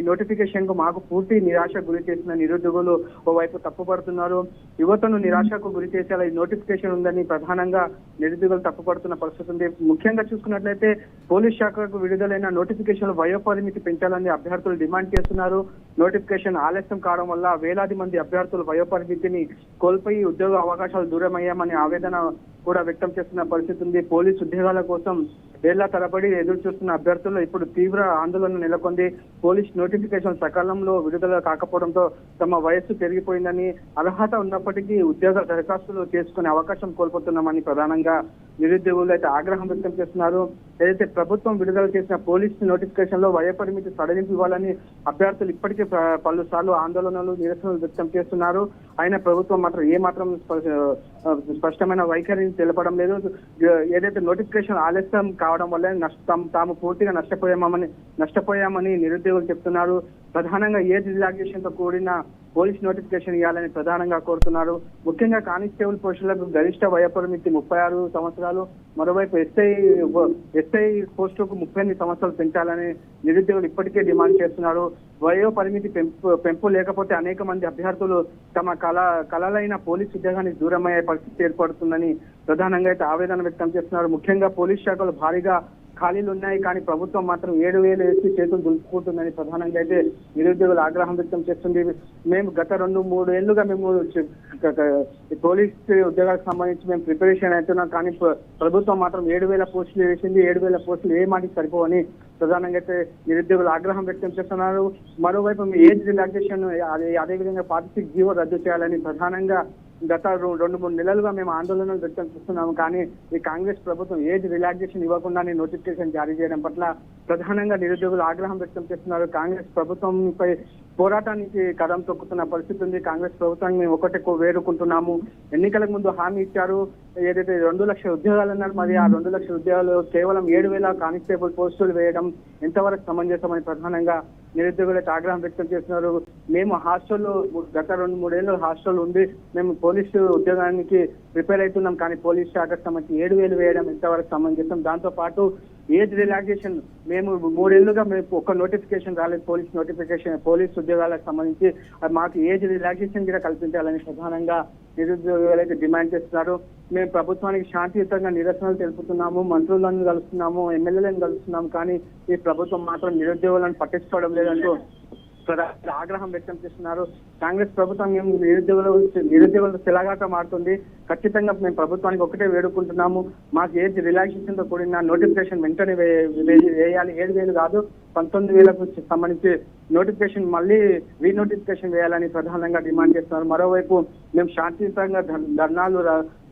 నోటిఫికేషన్ కు మాకు పూర్తి నిరాశ గురి చేసిన నిరుద్యోగులు ఓవైపు తప్పుపడుతున్నారు. యువతను నిరాశకు గురి చేసేలా ఈ నోటిఫికేషన్ ఉందని ప్రధానంగా నిరుద్యోగులు తప్పుపడుతున్న పరిస్థితి ఉంది. ముఖ్యంగా చూసుకున్నట్లయితే పోలీస్ శాఖకు విడుదలైన నోటిఫికేషన్ వయోపరిమితి పెంచాలని అభ్యర్థులు డిమాండ్ చేస్తున్నారు. నోటిఫికేషన్ ఆలస్యం కావడం వల్ల వేలాది మంది అభ్యర్థులు వయోపరిమితిని కోల్పోయి ఉద్యోగ అవకాశాలు దూరమయ్యామని ఆవేదన కూడా వ్యక్తం చేస్తున్న పరిస్థితి ఉంది. పోలీసు ఉద్యోగాల కోసం ఏళ్ల తరబడి ఎదురు చూస్తున్న అభ్యర్థులు ఇప్పుడు తీవ్ర ఆందోళన నెలకొంది. పోలీస్ నోటిఫికేషన్ సకాలంలో విడుదల కాకపోవడంతో తమ వయస్సు పెరిగిపోయిందని, అర్హత ఉన్నప్పటికీ ఉద్యోగ దరఖాస్తులు చేసుకునే అవకాశం కోల్పోతున్నామని ప్రధానంగా నిరుద్యోగులు అయితే ఆగ్రహం వ్యక్తం చేస్తున్నారు. ఏదైతే ప్రభుత్వం విడుదల చేసిన పోలీస్ నోటిఫికేషన్ లో వయోపరిమితి సడలింపు ఇవ్వాలని అభ్యర్థులు ఇప్పటికే పలుసార్లు ఆందోళనలు నిరసనలు వ్యక్తం చేస్తున్నారు. అయినా ప్రభుత్వం మాత్రం ఏమాత్రం స్పష్టమైన వైఖరిని తెలపడం లేదు. ఏదైతే నోటిఫికేషన్ ఆలస్యం కావడం వల్ల తాము పూర్తిగా నష్టపోయామని నిరుద్యోగులు చెప్తున్నారు. ప్రధానంగా ఏజ్ రిలాక్సేషన్ తో కూడిన పోలీస్ నోటిఫికేషన్ ఇవ్వాలని ప్రధానంగా కోరుతున్నారు. ముఖ్యంగా కానిస్టేబుల్ పోస్టులకు గరిష్ట వయోపరిమితి 36 సంవత్సరాలు, మరోవైపు ఎస్ఐ పోస్టులకు 38 సంవత్సరాలు పెంచాలని నిరుద్యోగులు ఇప్పటికే డిమాండ్ చేస్తున్నారు. వయో పరిమితి పెంపు లేకపోతే అనేక మంది అభ్యర్థులు తమ కలలైన పోలీస్ ఉద్యోగానికి దూరమయ్యే పరిస్థితి ఏర్పడుతుందని ప్రధానంగా అయితే ఆవేదన వ్యక్తం చేస్తున్నారు. ముఖ్యంగా పోలీస్ శాఖలో భారీగా ఖాళీలు ఉన్నాయి, కానీ ప్రభుత్వం మాత్రం 7,000 వేసి చేతులు దులుపుకుంటుందని ప్రధానంగా అయితే నిరుద్యోగులు ఆగ్రహం వ్యక్తం చేస్తుంది. మేము గత 2-3 ఏళ్లుగా మేము పోలీస్ ఉద్యోగాలకు సంబంధించి మేము ప్రిపరేషన్ అవుతున్నాం, కానీ ప్రభుత్వం మాత్రం 7,000 పోస్టులు వేసింది. 7,000 పోస్టులు ఏ మాటికి సరిపోవని ప్రధానంగా అయితే నిరుద్యోగులు ఆగ్రహం వ్యక్తం చేస్తున్నారు. మరోవైపు ఏజ్ రిలాక్సేషన్ అదేవిధంగా 46 జీవో రద్దు చేయాలని ప్రధానంగా గత 2-3 నెలలుగా మేము ఆందోళనలు వ్యక్తం చేస్తున్నాము. కానీ ఈ కాంగ్రెస్ ప్రభుత్వం ఏజ్ రిలాక్సేషన్ ఇవ్వకుండానే నోటిఫికేషన్ జారీ చేయడం పట్ల ప్రధానంగా నిరుద్యోగులు ఆగ్రహం వ్యక్తం చేస్తున్నారు. కాంగ్రెస్ ప్రభుత్వంపై పోరాటానికి కదం తొక్కుతున్న పరిస్థితి ఉంది. కాంగ్రెస్ ప్రభుత్వాన్ని మేము ఒకటే వేడుకుంటున్నాము. ఎన్నికలకు ముందు హామీ ఇచ్చారు, ఏదైతే 2 లక్షల ఉద్యోగాలు అన్నారు, మరి ఆ 2 లక్షల ఉద్యోగాలు కేవలం 7,000 కానిస్టేబుల్ పోస్టులు వేయడం ఎంతవరకు సమంజసమని ప్రధానంగా నిరుద్యోగులు ఆగ్రహం వ్యక్తం చేస్తున్నారు. మేము హాస్టల్లో గత 2-3 ఏళ్ళు హాస్టల్ ఉండి మేము పోలీసు ఉద్యోగానికి ప్రిపేర్ అవుతున్నాం, కానీ పోలీస్ శాఖకు సంబంధించి 7,000 వేయడం ఎంతవరకు సమంజసం. దాంతో పాటు ఏజ్ రిలాక్సేషన్ మేము 3 ఏళ్లుగా మేము ఒక నోటిఫికేషన్ రాలేదు, పోలీస్ ఉద్యోగాలకు సంబంధించి మాకు ఏజ్ రిలాక్సేషన్ కూడా కల్పించాలని ప్రధానంగా నిరుద్యోగులు అయితే డిమాండ్ చేస్తున్నారు. మేము ప్రభుత్వానికి శాంతియుతంగా నిరసనలు తెలుపుతున్నాము, మంత్రులను కలుస్తున్నాము, ఎమ్మెల్యేలను కలుస్తున్నాము, కానీ ఈ ప్రభుత్వం మాత్రం నిరుద్యోగులను పట్టించుకోవడం లేదంటూ ఆగ్రహం వ్యక్తం చేస్తున్నారు. కాంగ్రెస్ ప్రభుత్వం మేము నిరుద్యోగులతో చెలగాటం ఆడుతుంది. ఖచ్చితంగా మేము ప్రభుత్వానికి ఒకటే వేడుకుంటున్నాము, మాకు ఏజ్ రిలాక్సేషన్ తో కూడిన నోటిఫికేషన్ వెంటనే వేయాలి. 7,000 కాదు 19,000కు సంబంధించి నోటిఫికేషన్ మళ్ళీ రీనోటిఫికేషన్ వేయాలని ప్రధానంగా డిమాండ్ చేస్తున్నారు. మరోవైపు మేము శాంతియుతంగా ధర్నాలు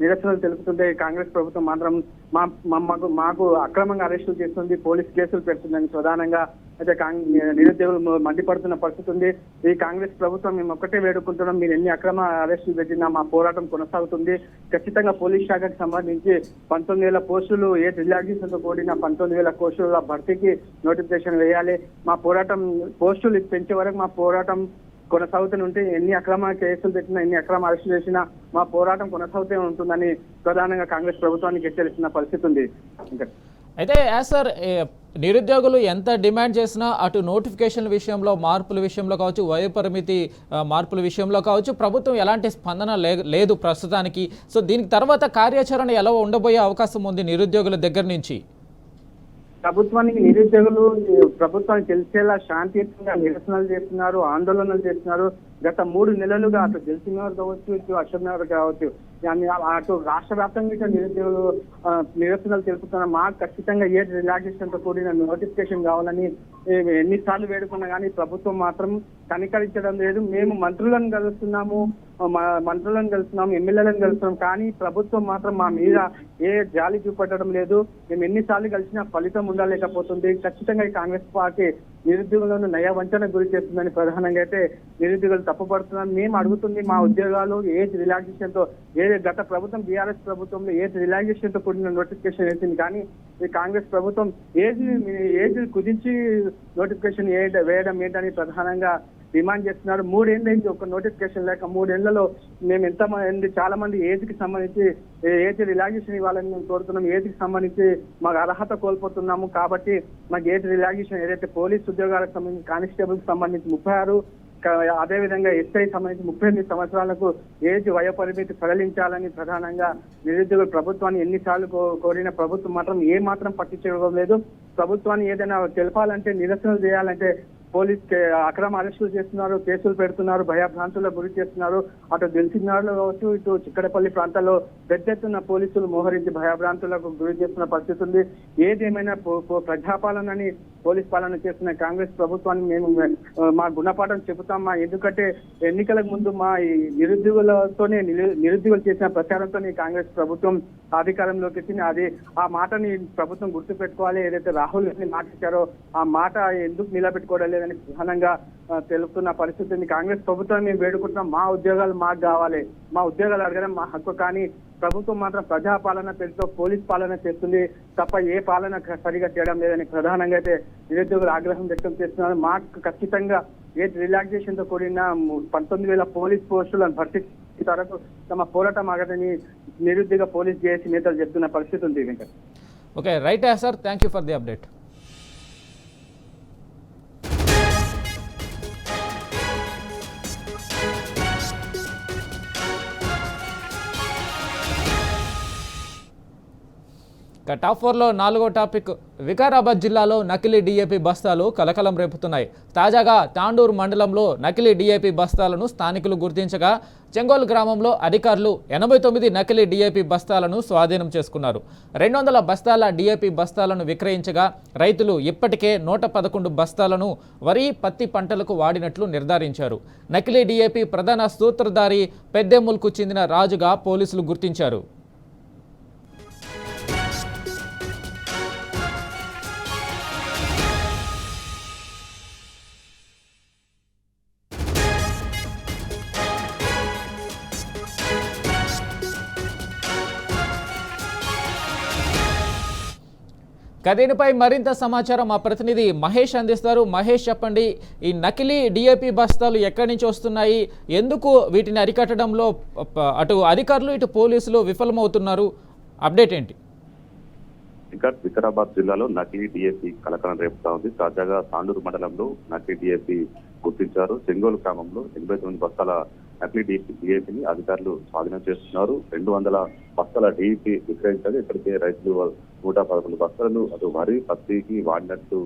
నిరసనలు తెలుపుతుంటే కాంగ్రెస్ ప్రభుత్వం మాత్రం మాకు అక్రమంగా అరెస్టులు చేస్తుంది, పోలీస్ కేసులు పెడుతుందని ప్రధానంగా అయితే నిరుద్యోగులు మండిపడుతున్న పరిస్థితి ఉంది. ఈ కాంగ్రెస్ ప్రభుత్వం మేము ఒక్కటే వేడుకుంటున్నాం, మీరు ఎన్ని అక్రమ అరెస్టులు పెట్టినా మా పోరాటం కొనసాగుతుంది. ఖచ్చితంగా పోలీస్ శాఖకు సంబంధించి 19,000 పోస్టులు ఏజ్ రిలాక్సేషన్ తో కూడిన 19,000 పోస్టుల భర్తీకి నోటిఫికేషన్ వేయాలి. మా పోరాటం పోస్టులు పెంచే వరకు మా పోరాటం కొనసాగుతూనే ఉంటే, ఎన్ని అక్రమ కేసులు పెట్టినా ఎన్ని అక్రమ అరెస్టులు చేసినా మా పోరాటం కొనసాగుతూనే ఉంటుందని ప్రధానంగా కాంగ్రెస్ ప్రభుత్వానికి హెచ్చరిస్తున్న పరిస్థితి ఉంది. అయితే సార్ నిరుద్యోగులు ఎంత డిమాండ్ చేసినా అటు నోటిఫికేషన్ విషయంలో మార్పుల విషయంలో కావచ్చు, వయోపరిమితి మార్పుల విషయంలో కావచ్చు, ప్రభుత్వం ఎలాంటి స్పందన లేదు ప్రస్తుతానికి. సో దీనికి తర్వాత కార్యాచరణ ఎలా ఉండబోయే అవకాశం ఉంది నిరుద్యోగుల దగ్గర నుంచి? ప్రభుత్వానికి నిరుద్యోగులు ప్రభుత్వానికి తెలిసేలా శాంతియుతంగా నిరసనలు చేస్తున్నారు, ఆందోళనలు చేస్తున్నారు. గత 3 నెలలుగా అటు దిల్సుఖ్నగర్ కావచ్చు, ఇటు అశోక్ నగర్ కావచ్చు, అటు రాష్ట్ర వ్యాప్తంగా నిరుద్యోగులు నిరసనలు తెలుపుతున్నారు. మాకు ఖచ్చితంగా ఏజ్ రిలాక్సేషన్ తో కూడిన నోటిఫికేషన్ కావాలని ఎన్నిసార్లు వేడుకున్నా కానీ ప్రభుత్వం మాత్రం కనికరించడం లేదు. మేము మంత్రులను కలుస్తున్నాము, ఎమ్మెల్యేలను కలుస్తున్నాం, కానీ ప్రభుత్వం మాత్రం మా మీద ఏ జాలి చూపెట్టడం లేదు. మేము ఎన్నిసార్లు కలిసినా ఫలితం ఉండలేకపోతుంది. ఖచ్చితంగా ఈ కాంగ్రెస్ పార్టీ నిరుద్యోగులను నయవంచనకు గురి చేస్తుందని ప్రధానంగా అయితే నిరుద్యోగులు తప్పుపడుతున్నారు. మేము అడుగుతుంది మా ఉద్యోగాలు ఏజ్ రిలాక్సేషన్ తో, గత ప్రభుత్వం బీఆర్ఎస్ ప్రభుత్వంలో ఏజ్ రిలాక్సేషన్ తో కూడిన నోటిఫికేషన్ వేసింది, కానీ ఈ కాంగ్రెస్ ప్రభుత్వం ఏజ్ కుదించి నోటిఫికేషన్ వేయడం ఏంటని ప్రధానంగా డిమాండ్ చేస్తున్నారు. 3 ఏళ్ళ నుంచి ఒక నోటిఫికేషన్ లేక 3 ఏళ్లలో మేము చాలా మంది ఏజ్ కి సంబంధించి ఏజ్ రిలాక్సేషన్ ఇవ్వాలని మేము కోరుతున్నాం. ఏజ్ కి సంబంధించి మాకు అర్హత కోల్పోతున్నాము, కాబట్టి మాకు ఏజ్ రిలాక్సేషన్ ఏదైతే పోలీస్ ఉద్యోగాలకు సంబంధించి కానిస్టేబుల్ కి సంబంధించి 36, అదేవిధంగా ఎస్ఐ సంబంధించి 38 సంవత్సరాలకు ఏజ్ వయోపరిమితి సడలించాలని ప్రధానంగా నిరుద్యోగులు ప్రభుత్వాన్ని ఎన్నిసార్లు కోరిన ప్రభుత్వం మాత్రం ఏ మాత్రం పట్టించుకోవడం లేదు. ప్రభుత్వాన్ని ఏదైనా తెలపాలంటే, నిరసనలు చేయాలంటే అక్రమ అరెస్టులు చేస్తున్నారు, కేసులు పెడుతున్నారు, భయభ్రాంతులకు గురి చేస్తున్నారు. అటు దిల్సుఖ్నగర్లో కావచ్చు, ఇటు చిక్కడపల్లి ప్రాంతాల్లో పెద్ద ఎత్తున పోలీసులు మోహరించి భయభ్రాంతులకు గురి చేస్తున్న పరిస్థితి ఉంది. ఏదేమైనా ప్రజాపాలనని పోలీస్ పాలన చేస్తున్న కాంగ్రెస్ ప్రభుత్వాన్ని మేము మా గుణపాఠం చెబుతాం. ఎందుకంటే ఎన్నికలకు ముందు మా ఈ నిరుద్యోగులు చేసిన ప్రచారంతో కాంగ్రెస్ ప్రభుత్వం అధికారంలోకి వచ్చింది. ఆ మాటని ప్రభుత్వం గుర్తు పెట్టుకోవాలి. ఏదైతే రాహుల్ గాంధీ మాట ఇచ్చారో ఆ మాట ఎందుకు నిలబెట్టుకోవడం లేదని ప్రధానంగా తెలుపుతున్న పరిస్థితి ఉంది. కాంగ్రెస్ ప్రభుత్వాన్ని మేము వేడుకుంటున్నాం, మా ఉద్యోగాలు మాకు కావాలి, మా ఉద్యోగాలు అడగడం మా హక్కు. కానీ ప్రభుత్వం మాత్రం ప్రజాపాలన పేరుతో పోలీస్ పాలన చేస్తుంది తప్ప ఏ పాలన సరిగా చేయడం లేదని ప్రధానంగా అయితే నిరుద్యోగులు ఆగ్రహం వ్యక్తం చేస్తున్నారు. మాకు ఖచ్చితంగా రిలాక్సేషన్ తో కూడిన 19,000 పోలీస్ పోస్టులను భర్తీ వరకు తమ పోరాటం ఆగదని నిరుద్యోగ పోలీస్ జేఏసీ నేతలు చెప్తున్న పరిస్థితి ఉంది. Venkat, okay, right sir, thank you for the update. Top 4లో 4వ టాపిక్, వికారాబాద్ జిల్లాలో నకిలీ డీఏపీ బస్తాలు కలకలం రేపుతున్నాయి. తాజాగా తాండూరు మండలంలో నకిలీ డీఏపీ బస్తాలను స్థానికులు గుర్తించగా చెంగోల్ గ్రామంలో అధికారులు 89 నకిలీ డీఏపీ బస్తాలను స్వాధీనం చేసుకున్నారు. 200 బస్తాల డీఏపీ బస్తాలను విక్రయించగా రైతులు ఇప్పటికే 111 బస్తాలను వరి, పత్తి పంటలకు వాడినట్లు నిర్ధారించారు. నకిలీ డీఏపీ ప్రధాన సూత్రధారి పెద్దెమ్ముల్కు చెందిన రాజుగా పోలీసులు గుర్తించారు. దీనిపై మరింత సమాచారం మా ప్రతినిధి మహేష్ అందిస్తారు. మహేష్, చెప్పండి, ఈ నకిలీ డిఏపి బస్తాలు ఎక్కడి నుంచి వస్తున్నాయి, ఎందుకు వీటిని అరికట్టడంలో అటు అధికారులు ఇటు పోలీసులు విఫలమవుతున్నారు? అప్డేట్ ఏంటి? వికారాబాద్ జిల్లాలో నకిలీ డిఏపి కలకలం రేపుతా ఉంది. తాజాగా తాండూరు మండలంలో నకిలీ డిఏపి గుర్తించారు. చెంగోలు గ్రామంలో 89 బస్తాల నకిలీ డిఏపిని అధికారులు స్వాధీనం చేస్తున్నారు. 200 బస్తాల డిఏపి విక్రయించారు. ఇప్పటికే రైతులు 111 బస్తాలను అటు వరి, పత్తికి వాడినట్టు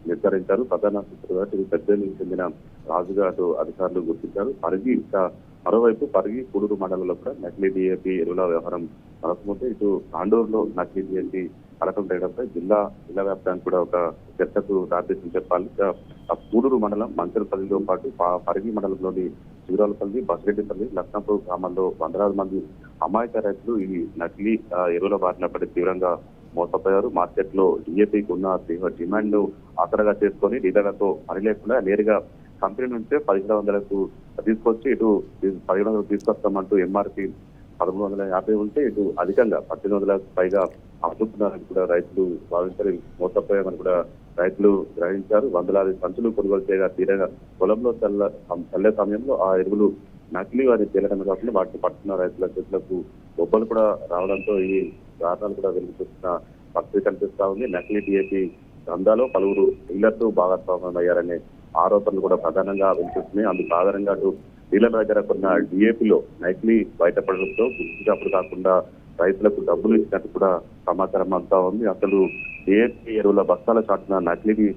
నిర్ధారించారు. ప్రధాన సూత్రధారి పెద్దలకు చెందిన రాజుగా అటు అధికారులు గుర్తించారు. పరిగి మరోవైపు పరిగి కూడూరు మండలంలో కూడా నకిలీ డిఏపి ఎరువుల వ్యవహారం నడుస్తుంటే ఇటు తాండూరులో నకిలీ డిఏపి కలకం చేయడంపై జిల్లా వ్యాప్తానికి కూడా ఒక చర్చకు దారితీసింది చెప్పాలి. కూడూరు మండలం మంచలపల్లితో పాటు పరిగి మండలంలోని చిగురాలపల్లి, బసిరెడ్డిపల్లి, లక్ష్మపూర్ గ్రామాల్లో వందలాది మంది అమాయక రైతులు ఈ నకిలీ ఎరువుల బారిన పడి తీవ్రంగా మోసపోయారు. మార్కెట్ లో డిఏపీకి ఉన్న డిమాండ్ ను ఆసరాగా చేసుకొని డీలర్లతో పని లేకుండా నేరుగా కంపెనీ నుంచే 1,700కు తీసుకొచ్చి ఇటు 1,700 తీసుకొస్తామంటూ ఎంఆర్పి 1,350 ఉంటే ఇటు అధికంగా 1,800కు పైగా అమ్ముతున్నారని కూడా రైతులు భావించారు. మోసపోయామని కూడా రైతులు గ్రహించారు. వందలాది సంచులు కొనుగోలు చేయగా తీరగా పొలంలో చల్లే సమయంలో ఆ ఎరువులు నకిలీ వారిని తేలడమే కాకుండా వాటిని పట్టుకున్న రైతుల చేతులకు బొబ్బలు కూడా రావడంతో ఈ కారణాలు కూడా వెలుగుతున్న పరిస్థితి కనిపిస్తా ఉంది. నకిలీ డిఏపి దందాలో పలువురు డీలర్లు భాగస్వామ్యం అయ్యారనే ఆరోపణలు కూడా ప్రధానంగా వినిపిస్తున్నాయి. అందుకు ఆధారంగా అటు డీలర్ దగ్గర కొన్న డిఏపిలో నకిలీ బయటపడడంతో గుర్తించినప్పుడు కాకుండా రైతులకు డబ్బులు ఇచ్చినట్టు కూడా సమాచారం అంతా ఉంది. అసలు డిఏపి ఎరువుల బస్తాల చాటున నకిలీ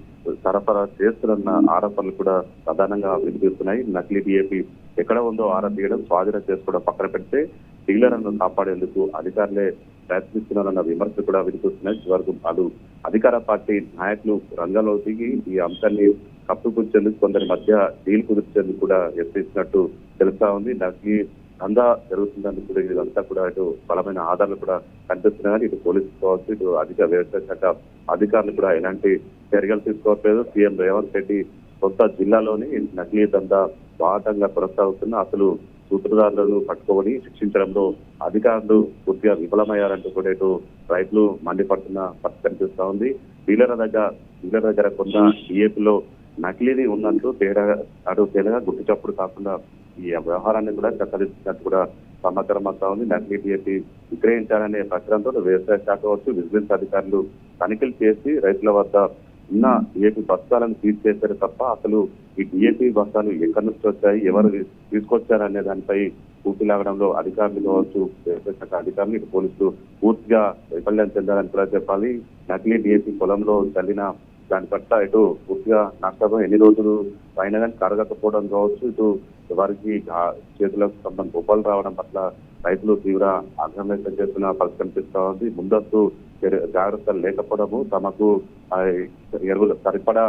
సరఫరా చేస్తున్న ఆరోపణలు కూడా ప్రధానంగా వినిపిస్తున్నాయి. నకిలీ డిఏపి ఎక్కడ ఉందో ఆరా తీయడం, స్వాధీనం చేసుకోవడం పక్కన పెడితే డీలర్లను కాపాడేందుకు అధికారులే ప్రయత్నిస్తున్నారన్న విమర్శలు కూడా వినిపిస్తున్నాయి. చివరకు అటు అధికార పార్టీ నాయకులు రంగంలో దిగి ఈ అంశాన్ని కప్పుపుచ్చేందుకు కొందరి మధ్య డీల్ కుదిర్చేందుకు కూడా యత్నిస్తున్నట్టు తెలుస్తా ఉంది. నకిలీ దందా జరుగుతుందని కూడా ఇదంతా కూడా ఇటు బలమైన ఆధారాలు కూడా కనిపిస్తున్నాయి. కానీ ఇటు పోలీసులు కావచ్చు, ఇటు వ్యవసాయ శాఖ అధికారులు కూడా ఎలాంటి చర్యలు తీసుకోవట్లేదు. సీఎం రేవంత్ రెడ్డి కొత్త జిల్లాలోని నకిలీ దందా బాధంగా కొనసాగుతున్న అసలు సూత్రధారులను పట్టుకొని శిక్షించడంలో అధికారులు పూర్తిగా విఫలమయ్యారంటూ కూడా ఇటు రైతులు మండిపడుతున్న పరిస్థితి కనిపిస్తా ఉంది. డీలర్ దగ్గర కొన్న డిఏపిలో నకిలీది ఉన్నట్టు తేడాగా గుర్తించప్పుడు కాకుండా ఈ వ్యవహారాన్ని కూడా చక్కదిస్తున్నట్టు కూడా సమాచారం అంతా ఉంది. నకిలీ డిఏపి విక్రయించాలనే ప్రచారంతో వ్యవసాయ శాఖ కావచ్చు, విజిలెన్స్ అధికారులు తనిఖీలు చేసి రైతుల వద్ద ఉన్న డిఏపి బస్తాలను సీజ్ చేశారు తప్ప అసలు ఈ డిఏపి బస్తాలు ఎక్కడి నుంచి వచ్చాయి, ఎవరు తీసుకొచ్చారనే దానిపై పూర్తి లాగడంలో అధికారులు కావచ్చు, వ్యవసాయ శాఖ అధికారులు, ఇటు పోలీసులు పూర్తిగా వైఫల్యం చెందాలని కూడా చెప్పాలి. నకిలీ డిఏపి పొలంలో చల్లిన దాని పట్ల ఇటు పూర్తిగా నష్టపోయి ఎన్ని రోజులు అయినా కానీ కరగకపోవడం కావచ్చు, ఇటు వారికి చేతులకు సంబంధించి ఉపలు రావడం పట్ల రైతులు తీవ్ర ఆగ్రహం వ్యక్తం చేస్తున్న పరిస్థితి కనిపిస్తా ఉంది. ముందస్తు జాగ్రత్తలు లేకపోవడము, తమకు ఎరువులు సరిపడా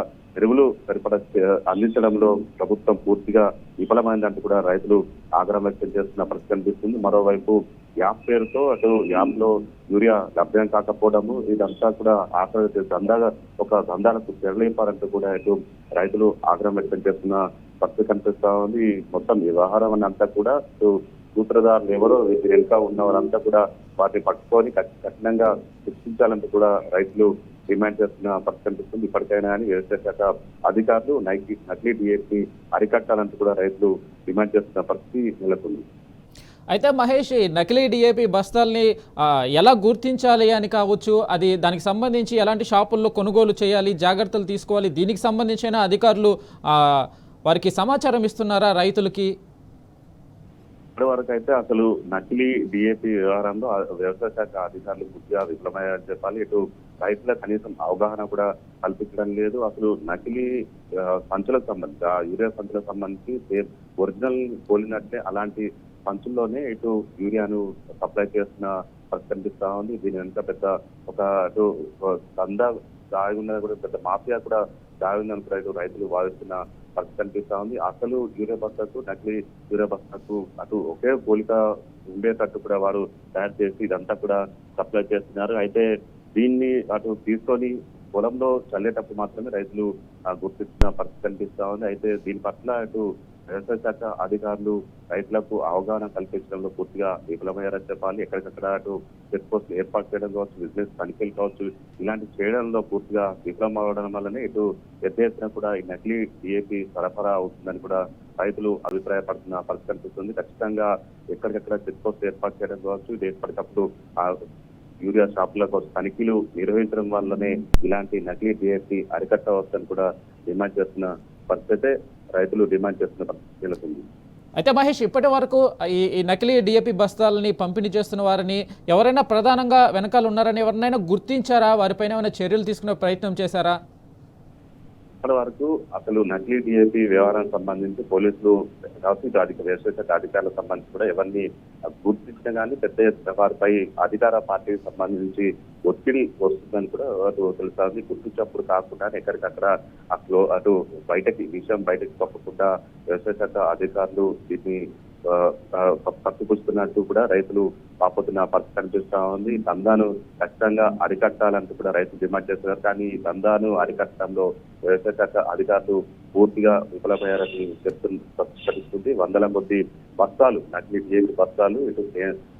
అందించడంలో ప్రభుత్వం పూర్తిగా విఫలమైందంటూ కూడా రైతులు ఆగ్రహం వ్యక్తం చేస్తున్న పరిస్థితి కనిపిస్తుంది. మరోవైపు యాప్ పేరుతో అటు యాప్ లో యూరియా లభ్యం కాకపోవడము, ఇదంతా కూడా దందాలకు తెరలేపారంటూ కూడా ఇటు రైతులు ఆగ్రహం వ్యక్తం చేస్తున్న పరిస్థితి కనిపిస్తా ఉంది. మొత్తం వ్యవహారం అంతా కూడా సూత్రధారులు ఎవరో వెనుక ఉన్న వారంతా కూడా వాటిని పట్టుకొని కఠినంగా శిక్షించాలంటూ కూడా రైతులు డిమాండ్ చేస్తున్న పరిస్థితి కనిపిస్తుంది. ఇప్పటికైనా కానీ వ్యవసాయ శాఖ అధికారులు నకిలీ డిఏపి అరికట్టాలంటూ కూడా రైతులు డిమాండ్ చేస్తున్న పరిస్థితి నెలకొంది. అయితే మహేష్, నకిలీ డిఏపి బస్తాల్ని ఎలా గుర్తించాలి అని కావచ్చు, అది దానికి సంబంధించి ఎలాంటి షాపుల్లో కొనుగోలు చేయాలి, జాగ్రత్తలు తీసుకోవాలి, దీనికి సంబంధించిన అధికారులు వారికి సమాచారం ఇస్తున్నారా రైతులకి? ఇప్పటి వరకు అయితే అసలు నకిలీ డిఏపి వ్యవహారంలో వ్యవసాయ శాఖ అధికారులు పూర్తిగా విఫలమయ్యారని చెప్పాలి. ఇటు రైతుల కనీసం అవగాహన కూడా కల్పించడం లేదు. అసలు నకిలీ సంచులకు సంబంధించి యూరియా సంచులకు సంబంధించి ఒరిజినల్ పోలినట్లే అలాంటి సంచుల్లోనే ఇటు యూరియాను సప్లై చేస్తున్న పరిస్థితి కనిపిస్తా ఉంది. దీని వెనుక పెద్ద ఒక అటు దందా దాగి ఉన్నది కూడా, పెద్ద మాఫియా కూడా దాగి ఉందని కూడా ఇటు రైతులు వాదిస్తున్న పరిస్థితి కనిపిస్తా ఉంది. అసలు యూరియా బస్తాకు నకిలీ యూరియా బస్తాకు అటు ఒకే పోలిక ఉండేటట్టు కూడా వారు తయారు చేసి ఇదంతా కూడా సప్లై చేస్తున్నారు. అయితే దీన్ని అటు తీసుకొని పొలంలో చల్లేటప్పుడు మాత్రమే రైతులు గుర్తించిన పరిస్థితి కనిపిస్తా ఉంది. అయితే దీని పట్ల అటు వ్యవసాయ శాఖ అధికారులు రైతులకు అవగాహన కల్పించడంలో పూర్తిగా విఫలమయ్యారని చెప్పాలి. ఎక్కడికక్కడ అటు చెక్ పోస్టులు ఏర్పాటు చేయడం కావచ్చు, బిజినెస్ తనిఖీలు కావచ్చు, ఇలాంటి చేయడంలో పూర్తిగా విఫలం అవడం వల్లనే ఇటు పెద్ద ఎత్తున కూడా ఈ నకిలీ డిఏపి సరఫరా అవుతుందని కూడా రైతులు అభిప్రాయపడుతున్న పరిస్థితి కనిపిస్తుంది. ఖచ్చితంగా ఎక్కడికక్కడ చెక్ పోస్టులు ఏర్పాటు చేయడం కావచ్చు, ఇది ఎప్పటికప్పుడు యూరియా షాపుల కోసం తనిఖీలు నిర్వహించడం వల్లనే ఇలాంటి నకిలీ డిఏపి అరికట్టవచ్చని కూడా డిమాండ్ చేస్తున్న పరిస్థితే రైతులు డిమాండ్ చేస్తున్న పరిస్థితి నెలకొంది. అయితే మహేష్, ఇప్పటి వరకు ఈ నకిలీ డిఏపి బస్తాలని పంపిణీ చేస్తున్న వారిని ఎవరైనా ప్రధానంగా వెనకాల ఉన్నారని ఎవరినైనా గుర్తించారా? వారిపైన ఏమైనా చర్యలు తీసుకునే ప్రయత్నం చేశారా? ఇప్పటి వరకు అసలు నకిలీ డిఏపి వ్యవహారానికి సంబంధించి పోలీసులు కావచ్చు, వ్యవసాయ శాఖ అధికారులకు సంబంధించి కూడా ఎవరిని గుర్తించిన కానీ పెద్ద ఎత్తున వారిపై అధికార పార్టీకి సంబంధించి ఒత్తిడి వస్తుందని కూడా తెలుస్తుంది. గుర్తించినప్పుడు కాకుండా ఎక్కడికక్కడ అటు విషయం బయటకి తప్పకుండా వ్యవసాయ శాఖ అధికారులు దీన్ని పట్టుకొస్తున్నట్టు కూడా రైతులు పాపోతున్న పరిస్థితి కనిపిస్తా ఉంది. దందాను ఖచ్చితంగా అరికట్టాలంటూ కూడా రైతులు డిమాండ్ చేస్తున్నారు. కానీ ఈ దందాను అరికట్టడంలో వ్యవసాయ శాఖ అధికారులు పూర్తిగా విఫలమయ్యారని చెప్తుంది. వందల కొద్ది బస్తాలు నకిలీ డిఏపి బస్తాలు ఇటు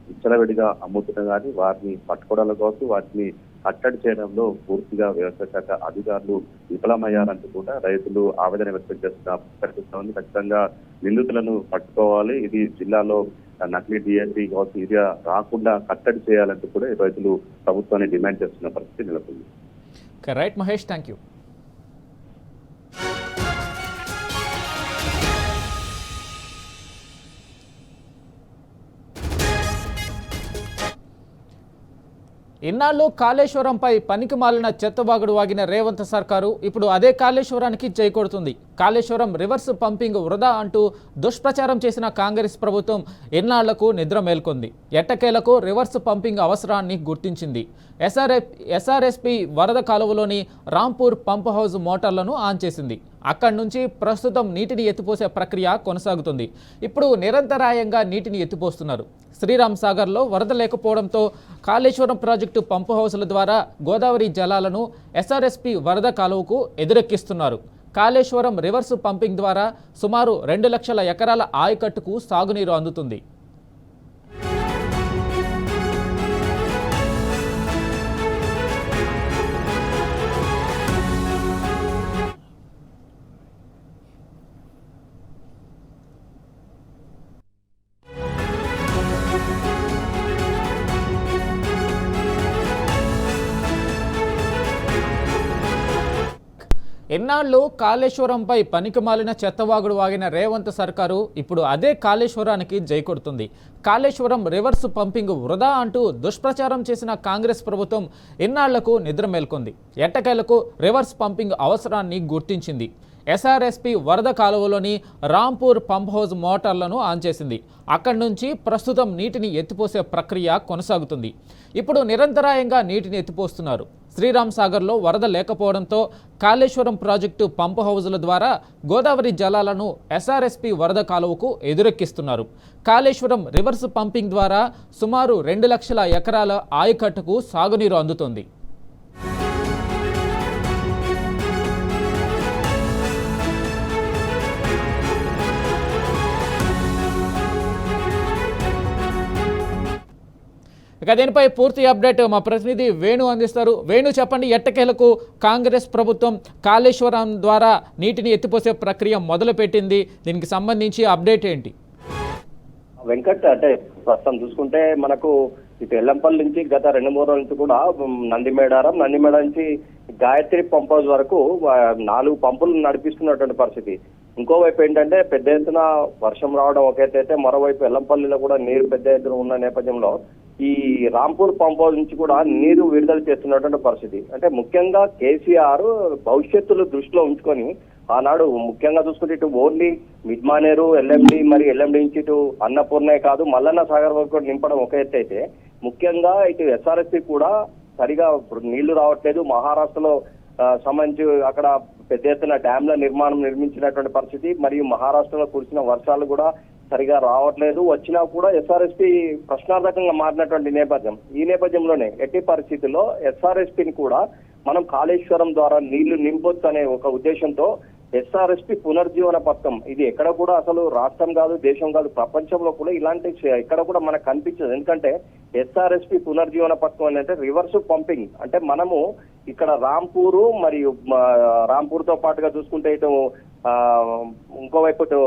విచ్చలవిడిగా అమ్ముతున్నా కానీ వాటిని పట్టుకోవడంలో కావచ్చు, వాటిని కట్టడి చేయడంలో పూర్తిగా వ్యవసాయ శాఖ అధికారులు విఫలమయ్యారంటూ కూడా రైతులు ఆవేదన వ్యక్తం చేస్తున్నారు. ఖచ్చితంగా నిందితులను పట్టుకోవాలి, ఇది జిల్లాలో నకిలీ డిఏపి కావచ్చు యూరియా రాకుండా కట్టడి చేయాలంటూ కూడా రైతులు ప్రభుత్వాన్ని డిమాండ్ చేస్తున్న పరిస్థితి నెలకొంది. Right Mahesh, thank you. ఇన్నాళ్ళు కాళేశ్వరంపై పనికి మాలిన చెత్తబాగుడు వాగిన రేవంత్ సర్కారు ఇప్పుడు అదే కాళేశ్వరానికి జై కొడుతుంది. కాళేశ్వరం రివర్స్ పంపింగ్ వృధా అంటూ దుష్ప్రచారం చేసిన కాంగ్రెస్ ప్రభుత్వం ఎన్నాళ్లకు నిద్ర మేల్కొంది. ఎట్టకేలకు రివర్స్ పంపింగ్ అవసరాన్ని గుర్తించింది. ఎస్ఆర్ఎస్పి వరద కాలువలోని రాంపూర్ పంప్ హౌస్ మోటార్లను ఆన్ చేసింది. అక్కడి నుంచి ప్రస్తుతం నీటిని ఎత్తిపోసే ప్రక్రియ కొనసాగుతుంది. ఇప్పుడు నిరంతరాయంగా నీటిని ఎత్తిపోస్తున్నారు. శ్రీరామ్ సాగర్లో వరద లేకపోవడంతో కాళేశ్వరం ప్రాజెక్టు పంపు హౌసుల ద్వారా గోదావరి జలాలను ఎస్ఆర్ఎస్పి వరద కాలువకు ఎదురెక్కిస్తున్నారు. కాళేశ్వరం రివర్స్ పంపింగ్ ద్వారా సుమారు 2 లక్షల ఎకరాల ఆయకట్టుకు సాగునీరు అందుతుంది. ఎన్నాళ్ళు కాళేశ్వరంపై పనికిమాలిన చెత్తవాగుడు వాగిన రేవంత్ సర్కారు ఇప్పుడు అదే కాళేశ్వరానికి జై కొడుతుంది. కాళేశ్వరం రివర్స్ పంపింగ్ వృధా అంటూ దుష్ప్రచారం చేసిన కాంగ్రెస్ ప్రభుత్వం ఎన్నాళ్లకు నిద్ర మేల్కొంది. ఎట్టకేలకు రివర్స్ పంపింగ్ అవసరాన్ని గుర్తించింది. ఎస్ఆర్ఎస్పి వరద కాలువలోని రాంపూర్ పంప్ హౌస్ మోటార్లను ఆన్ చేసింది. అక్కడి నుంచి ప్రస్తుతం నీటిని ఎత్తిపోసే ప్రక్రియ కొనసాగుతుంది. ఇప్పుడు నిరంతరాయంగా నీటిని ఎత్తిపోస్తున్నారు. శ్రీరామ్ సాగర్లో వరద లేకపోవడంతో కాళేశ్వరం ప్రాజెక్టు పంప్ హౌజుల ద్వారా గోదావరి జలాలను ఎస్ఆర్ఎస్పి వరద కాలువకు ఎదురెక్కిస్తున్నారు. కాళేశ్వరం రివర్స్ పంపింగ్ ద్వారా సుమారు 2 లక్షల ఎకరాల ఆయకట్టుకు సాగునీరు అందుతోంది. ఇక దీనిపై పూర్తి అప్డేట్ మా ప్రతినిధి వేణు అందిస్తారు. వేణు, చెప్పండి, ఎట్టకేలకు కాంగ్రెస్ ప్రభుత్వం కాళేశ్వరం ద్వారా నీటిని ఎత్తిపోసే ప్రక్రియ మొదలుపెట్టింది. దీనికి సంబంధించి అప్డేట్ ఏంటి? వెంకట్, అంటే ప్రస్తుతం చూసుకుంటే మనకు ఇటు ఎల్లంపల్లి నుంచి గత 2-3 రోజుల నుంచి కూడా నందిమేడ నుంచి గాయత్రి పంప్ హౌస్ వరకు 4 పంపులు నడిపిస్తున్నటువంటి పరిస్థితి. ఇంకోవైపు ఏంటంటే పెద్ద ఎత్తున వర్షం రావడం ఒక ఎత్తైతే, మరోవైపు ఎల్లంపల్లిలో కూడా నీరు పెద్ద ఎత్తున ఉన్న నేపథ్యంలో ఈ రాంపూర్ పంప్ హౌస్ నుంచి కూడా నీరు విడుదల చేస్తున్నటువంటి పరిస్థితి. అంటే ముఖ్యంగా కేసీఆర్ భవిష్యత్తును దృష్టిలో ఉంచుకొని ఆనాడు ముఖ్యంగా చూసుకుంటే ఇటు ఓన్లీ మిడ్మానేరు, ఎల్ఎండి, మరి ఎల్ఎండి నుంచి ఇటు అన్నపూర్ణే కాదు మల్లన్న సాగర్ వరకు కూడా నింపడం ఒక ఎత్తు అయితే, ముఖ్యంగా ఇటు ఎస్ఆర్ఎస్పి కూడా సరిగా నీళ్లు రావట్లేదు. మహారాష్ట్రలో సంబంధించి అక్కడ పెద్ద ఎత్తున డ్యాంల నిర్మించినటువంటి పరిస్థితి, మరియు మహారాష్ట్రలో కురిసిన వర్షాలు కూడా సరిగా రావట్లేదు. వచ్చినా కూడా ఎస్ఆర్ఎస్పి ప్రశ్నార్థకంగా మారినటువంటి నేపథ్యం. ఈ నేపథ్యంలోనే ఎట్టి పరిస్థితుల్లో ఎస్ఆర్ఎస్పిని కూడా మనం కాళేశ్వరం ద్వారా నీళ్లు నింపొచ్చు అనే ఒక ఉద్దేశంతో ఎస్ఆర్ఎస్పి పునర్జీవన పథకం, ఇది ఎక్కడ కూడా అసలు రాష్ట్రం కాదు, దేశం కాదు, ప్రపంచంలో కూడా ఇలాంటి ఎక్కడ కూడా మనకు కనిపించదు. ఎందుకంటే ఎస్ఆర్ఎస్పి పునర్జీవన పథకం అంటే రివర్స్ పంపింగ్. అంటే మనము ఇక్కడ రాంపూరు మరియు రాంపూర్తో పాటుగా చూసుకుంటే ఇటు ఇంకోవైపు ఇటు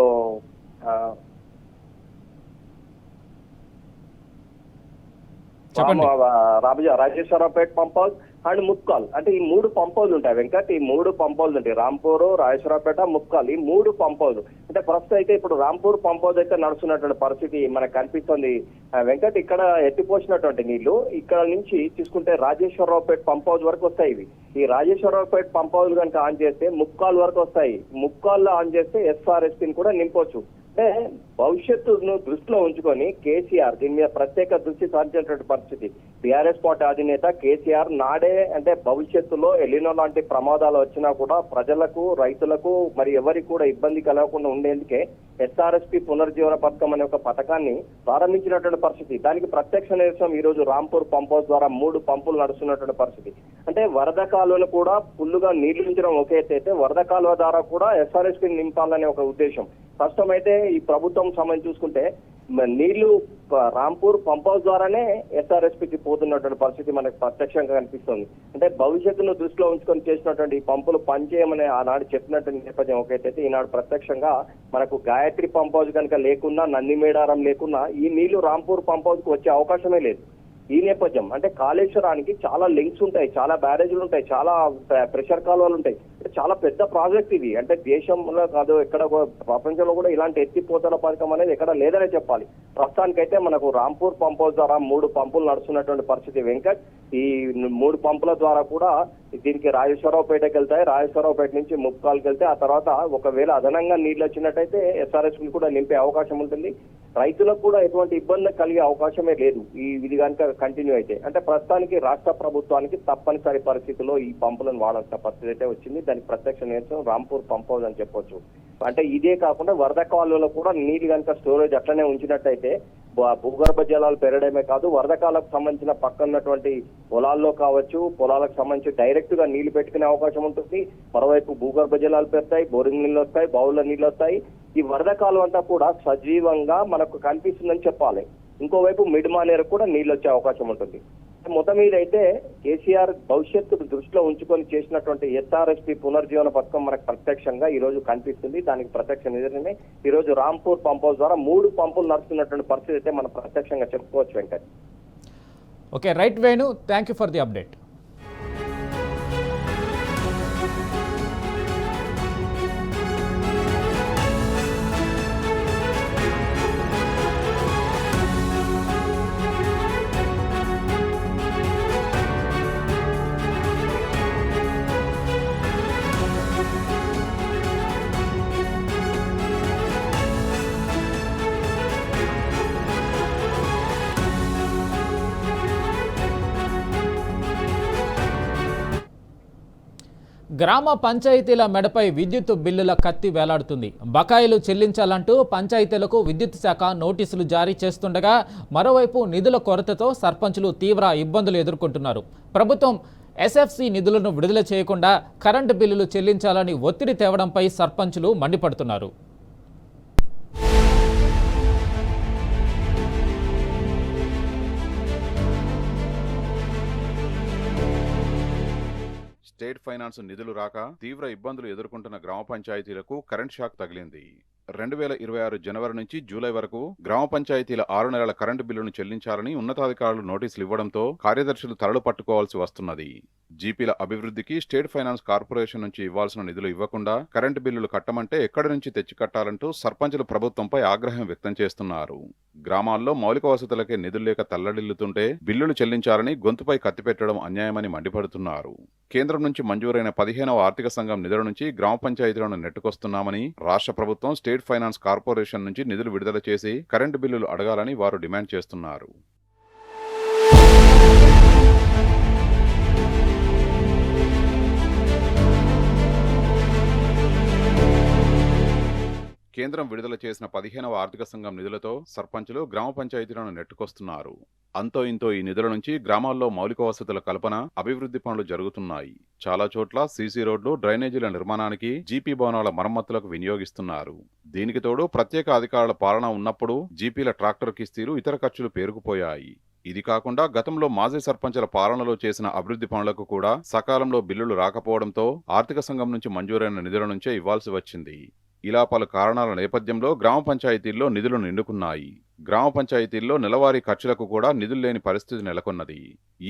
రాజేశ్వరపేట పంప్ హౌస్ అండ్ ముక్కాల్, అంటే ఈ 3 పంప్ హౌస్ ఉంటాయి వెంకట్. ఈ 3 పంప్ హౌస్ ఉంటాయి, రాంపూర్, రాజేశ్వరపేట, ముక్కాల్, ఈ 3 పంప్ హౌస్. అంటే ప్రస్తుతం అయితే ఇప్పుడు రాంపూర్ పంప్ హౌస్ అయితే నడుస్తున్నటువంటి పరిస్థితి మనకు కనిపిస్తుంది వెంకట్. ఇక్కడ ఎత్తిపోసినటువంటి నీళ్లు ఇక్కడ నుంచి తీసుకుంటే రాజేశ్వరరావుపేట పంప్ హౌస్ వరకు వస్తాయి. ఇవి ఈ రాజేశ్వరరావుపేట పంప్ హౌస్ కనుక ఆన్ చేస్తే ముక్కాల్ వరకు వస్తాయి. ముక్కాల్లో ఆన్ చేస్తే ఎస్ఆర్ఎస్పిని కూడా నింపొచ్చు. అంటే భవిష్యత్తును దృష్టిలో ఉంచుకొని కేసీఆర్ దీని మీద ప్రత్యేక దృష్టి సారించినటువంటి పరిస్థితి. టీఆర్ఎస్ పార్టీ అధినేత కేసీఆర్ నాడే అంటే భవిష్యత్తులో ఎలినో లాంటి ప్రమాదాలు వచ్చినా కూడా ప్రజలకు, రైతులకు మరి ఎవరికి కూడా ఇబ్బంది కలగకుండా ఉండేందుకే ఎస్ఆర్ఎస్పి పునర్జీవన పథకం అనే ఒక పథకాన్ని ప్రారంభించినటువంటి పరిస్థితి. దానికి ప్రత్యక్ష నిదర్శనం ఈ రోజు రాంపూర్ పంప్ హౌస్ ద్వారా 3 పంపులు నడుస్తున్నటువంటి పరిస్థితి. అంటే వరద కాలువలు కూడా ఫుల్లుగా నీళ్లు ఉంచడం ఒక ఎత్తైతే, వరద కాలువ ద్వారా కూడా ఎస్ఆర్ఎస్పిని నింపాలనే ఒక ఉద్దేశం. ప్రస్తుతం అయితే ఈ ప్రభుత్వం సంబంధించి చూసుకుంటే నీళ్లు రాంపూర్ పంప్ హౌస్ ద్వారానే ఎస్ఆర్ఎస్పికి పోతున్నటువంటి పరిస్థితి మనకు ప్రత్యక్షంగా కనిపిస్తుంది. అంటే భవిష్యత్తును దృష్టిలో ఉంచుకొని చేసినటువంటి ఈ పంపులు పనిచేయమని ఆనాడు చెప్పినటువంటి నేపథ్యం ఒకటైతే, ఈనాడు ప్రత్యక్షంగా మనకు గాయత్రి పంప్ హౌస్ కనుక లేకున్నా, నందిమేడారం లేకున్నా ఈ నీళ్లు రాంపూర్ పంప్ హౌస్ కు వచ్చే అవకాశమే లేదు. ఈ నేపథ్యం అంటే కాళేశ్వరానికి చాలా లింక్స్ ఉంటాయి, చాలా బ్యారేజ్లు ఉంటాయి, చాలా ప్రెషర్ కాలువలు ఉంటాయి. చాలా పెద్ద ప్రాజెక్ట్ ఇది. అంటే దేశంలో కాదు ఎక్కడ ప్రపంచంలో కూడా ఇలాంటి ఎత్తిపోతల పథకం అనేది ఎక్కడ లేదనే చెప్పాలి. ప్రస్తుతానికైతే మనకు రాంపూర్ పంప్ హౌస్ ద్వారా 3 పంపులు నడుస్తున్నటువంటి పరిస్థితి వెంకట్. ఈ 3 పంపుల ద్వారా కూడా దీనికి రాజేశ్వరరావుపేటకి వెళ్తాయి, రాజేశ్వరరావుపేట నుంచి ముక్కాల్కి వెళ్తే, ఆ తర్వాత ఒకవేళ అదనంగా నీళ్లు వచ్చినట్టయితే ఎస్ఆర్ఎస్పి కూడా నింపే అవకాశం ఉంటుంది. రైతులకు కూడా ఎటువంటి ఇబ్బంది కలిగే అవకాశమే లేదు ఇది కనుక కంటిన్యూ అయితే. అంటే ప్రస్తుతానికి రాష్ట్ర ప్రభుత్వానికి తప్పనిసరి పరిస్థితుల్లో ఈ పంపులను వాడాల్సిన పరిస్థితి అయితే వచ్చింది. దానికి ప్రత్యక్ష నిదర్శనం రాంపూర్ పంప్ హౌస్ అని చెప్పొచ్చు. అంటే ఇదే కాకుండా వరద కాలువలో కూడా నీళ్లు కనుక స్టోరేజ్ అట్లనే ఉంచినట్టయితే భూగర్భ జలాలు పెరగడమే కాదు, వరద కాలకు సంబంధించిన పక్కన ఉన్నటువంటి పొలాల్లో కావచ్చు, పొలాలకు సంబంధించి డైరెక్ట్ గా నీళ్లు పెట్టుకునే అవకాశం ఉంటుంది. మరోవైపు భూగర్భ జలాలు పెడతాయి, బోరింగ్ నీళ్లు వస్తాయి, బావుల నీళ్లు వస్తాయి. ఈ వరద కాలం అంతా కూడా సజీవంగా మనకు కనిపిస్తుందని చెప్పాలి. ఇంకోవైపు మిడ్మానేరు కూడా నీళ్ళు వచ్చే అవకాశం ఉంటుంది. మొత్తం మీద అయితే కేసీఆర్ భవిష్యత్తు దృష్టిలో ఉంచుకొని చేసినటువంటి ఎస్ఆర్ఎస్పి పునర్జీవన పథకం మనకు ప్రత్యక్షంగా ఈ రోజు కనిపిస్తుంది. దానికి ప్రత్యక్ష నిదర్శనమే ఈ రోజు రాంపూర్ పంప్ హౌస్ ద్వారా 3 పంపులు నడుస్తున్నటువంటి పరిస్థితి అయితే మనం ప్రత్యక్షంగా చెప్పుకోవచ్చు Venkat. Okay, right Venu, thank you for the update. గ్రామ పంచాయతీల మెడపై విద్యుత్ బిల్లుల కత్తి వేలాడుతుంది. బకాయిలు చెల్లించాలంటూ పంచాయతీలకు విద్యుత్ శాఖ నోటీసులు జారీ చేస్తుండగా మరోవైపు నిధుల కొరతతో సర్పంచులు తీవ్ర ఇబ్బందులు ఎదుర్కొంటున్నారు. ప్రభుత్వం ఎస్ఎఫ్సి నిధులను విడుదల చేయకుండా కరెంటు బిల్లులు చెల్లించాలని ఒత్తిడి తేవడంపై సర్పంచులు మండిపడుతున్నారు. స్టేట్ ఫైనాన్స్ నిధులు రాక తీవ్ర ఇబ్బందులు ఎదుర్కొంటున్న గ్రామ పంచాయతీలకు కరెంట్ షాక్ తగిలింది. 2026 జనవరి నుంచి జూలై వరకు గ్రామ పంచాయతీల 6 నెలల కరెంటు బిల్లును చెల్లించాలని ఉన్నతాధికారులు నోటీసులు ఇవ్వడంతో కార్యదర్శులు తలలు పట్టుకోవాల్సి వస్తున్నది. జీపీల అభివృద్ధికి స్టేట్ ఫైనాన్స్ కార్పొరేషన్ నుంచి ఇవ్వాల్సిన నిధులు ఇవ్వకుండా కరెంటు బిల్లులు కట్టమంటే ఎక్కడి నుంచి తెచ్చి కట్టాలంటూ సర్పంచులు ప్రభుత్వంపై ఆగ్రహం వ్యక్తం చేస్తున్నారు. గ్రామాల్లో మౌలిక వసతులకే నిధులు లేక తల్లడిల్లుతుంటే బిల్లులు చెల్లించాలని గొంతుపై కత్తిపెట్టడం అన్యాయమని మండిపడుతున్నారు. కేంద్రం నుంచి మంజూరైన 15వ ఆర్థిక సంఘం నిధుల నుంచి గ్రామ పంచాయతీలను నెట్టుకొస్తున్నామని రాష్ట్ర ప్రభుత్వం స్టేట్ ఫైనాన్స్ కార్పొరేషన్ నుంచి నిధులు విడుదల చేసి కరెంటు బిల్లులు అడగాలని వారు డిమాండ్ చేస్తున్నారు. కేంద్రం విడుదల చేసిన 15వ ఆర్థిక సంఘం నిధులతో సర్పంచులు గ్రామ పంచాయతీలను నెట్టుకొస్తున్నారు. అంతో ఇంతో ఈ నిధుల నుంచి గ్రామాల్లో మౌలిక వసతుల కల్పన, అభివృద్ధి పనులు జరుగుతున్నాయి. చాలా చోట్ల సీసీ రోడ్లు, డ్రైనేజీల నిర్మాణానికి, జీపీ భవనాల మరమ్మతులకు వినియోగిస్తున్నారు. దీనికి తోడు ప్రత్యేక అధికారుల పాలన ఉన్నప్పుడు జీపీల ట్రాక్టర్ కిస్తీలు, ఇతర ఖర్చులు పేరుకుపోయాయి. ఇది కాకుండా గతంలో మాజీ సర్పంచుల పాలనలో చేసిన అభివృద్ధి పనులకు కూడా సకాలంలో బిల్లులు రాకపోవడంతో ఆర్థిక సంఘం నుంచి మంజూరైన నిధుల నుంచే ఇవ్వాల్సి వచ్చింది. ఇలా పలు కారణాల నేపథ్యంలో గ్రామ పంచాయతీల్లో నిధులు నిండుకున్నాయి. గ్రామ పంచాయతీల్లో నెలవారీ ఖర్చులకు కూడా నిధులు లేని పరిస్థితి నెలకొన్నది.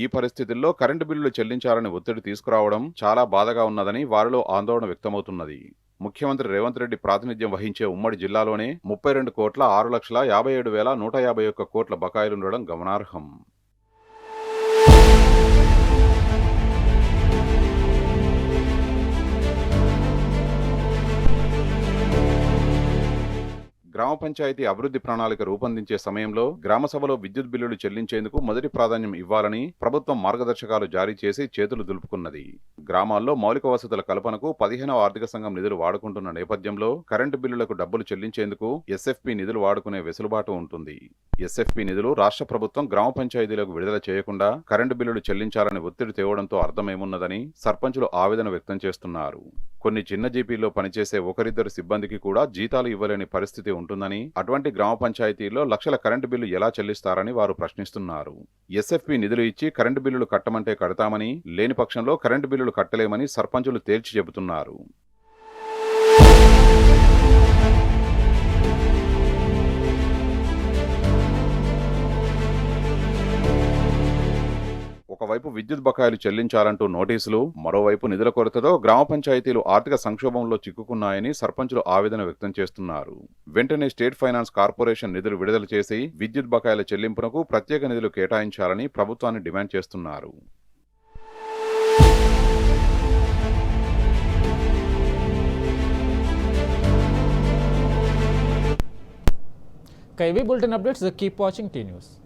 ఈ పరిస్థితుల్లో కరెంటు బిల్లులు చెల్లించాలని ఒత్తిడి తీసుకురావడం చాలా బాధగా ఉన్నదని వారిలో ఆందోళన వ్యక్తమవుతున్నది. ముఖ్యమంత్రి రేవంత్ రెడ్డి ప్రాతినిధ్యం వహించే ఉమ్మడి జిల్లాలోనే 32,6,57,151 కోట్ల బకాయిలుండడం గమనార్హం. గ్రామ పంచాయతీ అభివృద్ధి ప్రణాళిక రూపొందించే సమయంలో గ్రామ సభలో విద్యుత్ బిల్లులు చెల్లించేందుకు మొదటి ప్రాధాన్యం ఇవ్వాలని ప్రభుత్వం మార్గదర్శకాలు జారీ చేసి చేతులు దులుపుకున్నది. గ్రామాల్లో మౌలిక వసతుల కల్పనకు 15వ ఆర్థిక సంఘం నిధులు వాడుకుంటున్న నేపథ్యంలో కరెంటు బిల్లులకు డబ్బులు చెల్లించేందుకు ఎస్ఎఫ్పి నిధులు వాడుకునే వెసులుబాటు ఉంటుంది. ఎస్ఎఫ్పి నిధులు రాష్ట్ర ప్రభుత్వం గ్రామ పంచాయతీలకు విడుదల చేయకుండా కరెంటు బిల్లులు చెల్లించాలని ఒత్తిడి తేవడంతో అర్థమేమున్నదని సర్పంచులు ఆవేదన వ్యక్తం చేస్తున్నారు. కొన్ని చిన్న జీపీల్లో పనిచేసే ఒకరిద్దరు సిబ్బందికి కూడా జీతాలు ఇవ్వలేని పరిస్థితి ఉంటుందని, అటువంటి గ్రామ పంచాయతీల్లో లక్షల కరెంటు బిల్లు ఎలా చెల్లిస్తారని వారు ప్రశ్నిస్తున్నారు. ఎస్ఎఫ్పి నిధులు ఇచ్చి కరెంటు బిల్లులు కట్టమంటే కడతామని, లేని పక్షంలో కరెంటు బిల్లులు కట్టలేమని సర్పంచులు తేల్చి చెబుతున్నారు. ఒకవైపు విద్యుత్ బకాయిలు చెల్లించాలంటూ నోటీసులు, మరోవైపు నిధుల కొరతతో గ్రామ పంచాయతీలు ఆర్థిక సంక్షోభంలో చిక్కుకున్నాయని సర్పంచులు ఆవేదన వ్యక్తం చేస్తున్నారు. వెంటనే స్టేట్ ఫైనాన్స్ కార్పొరేషన్ నిధులు విడుదల చేసి విద్యుత్ బకాయిల చెల్లింపునకు ప్రత్యేక నిధులు కేటాయించాలని ప్రభుత్వాన్ని డిమాండ్ చేస్తున్నారు. KV Bulletin updates. Keep watching T News.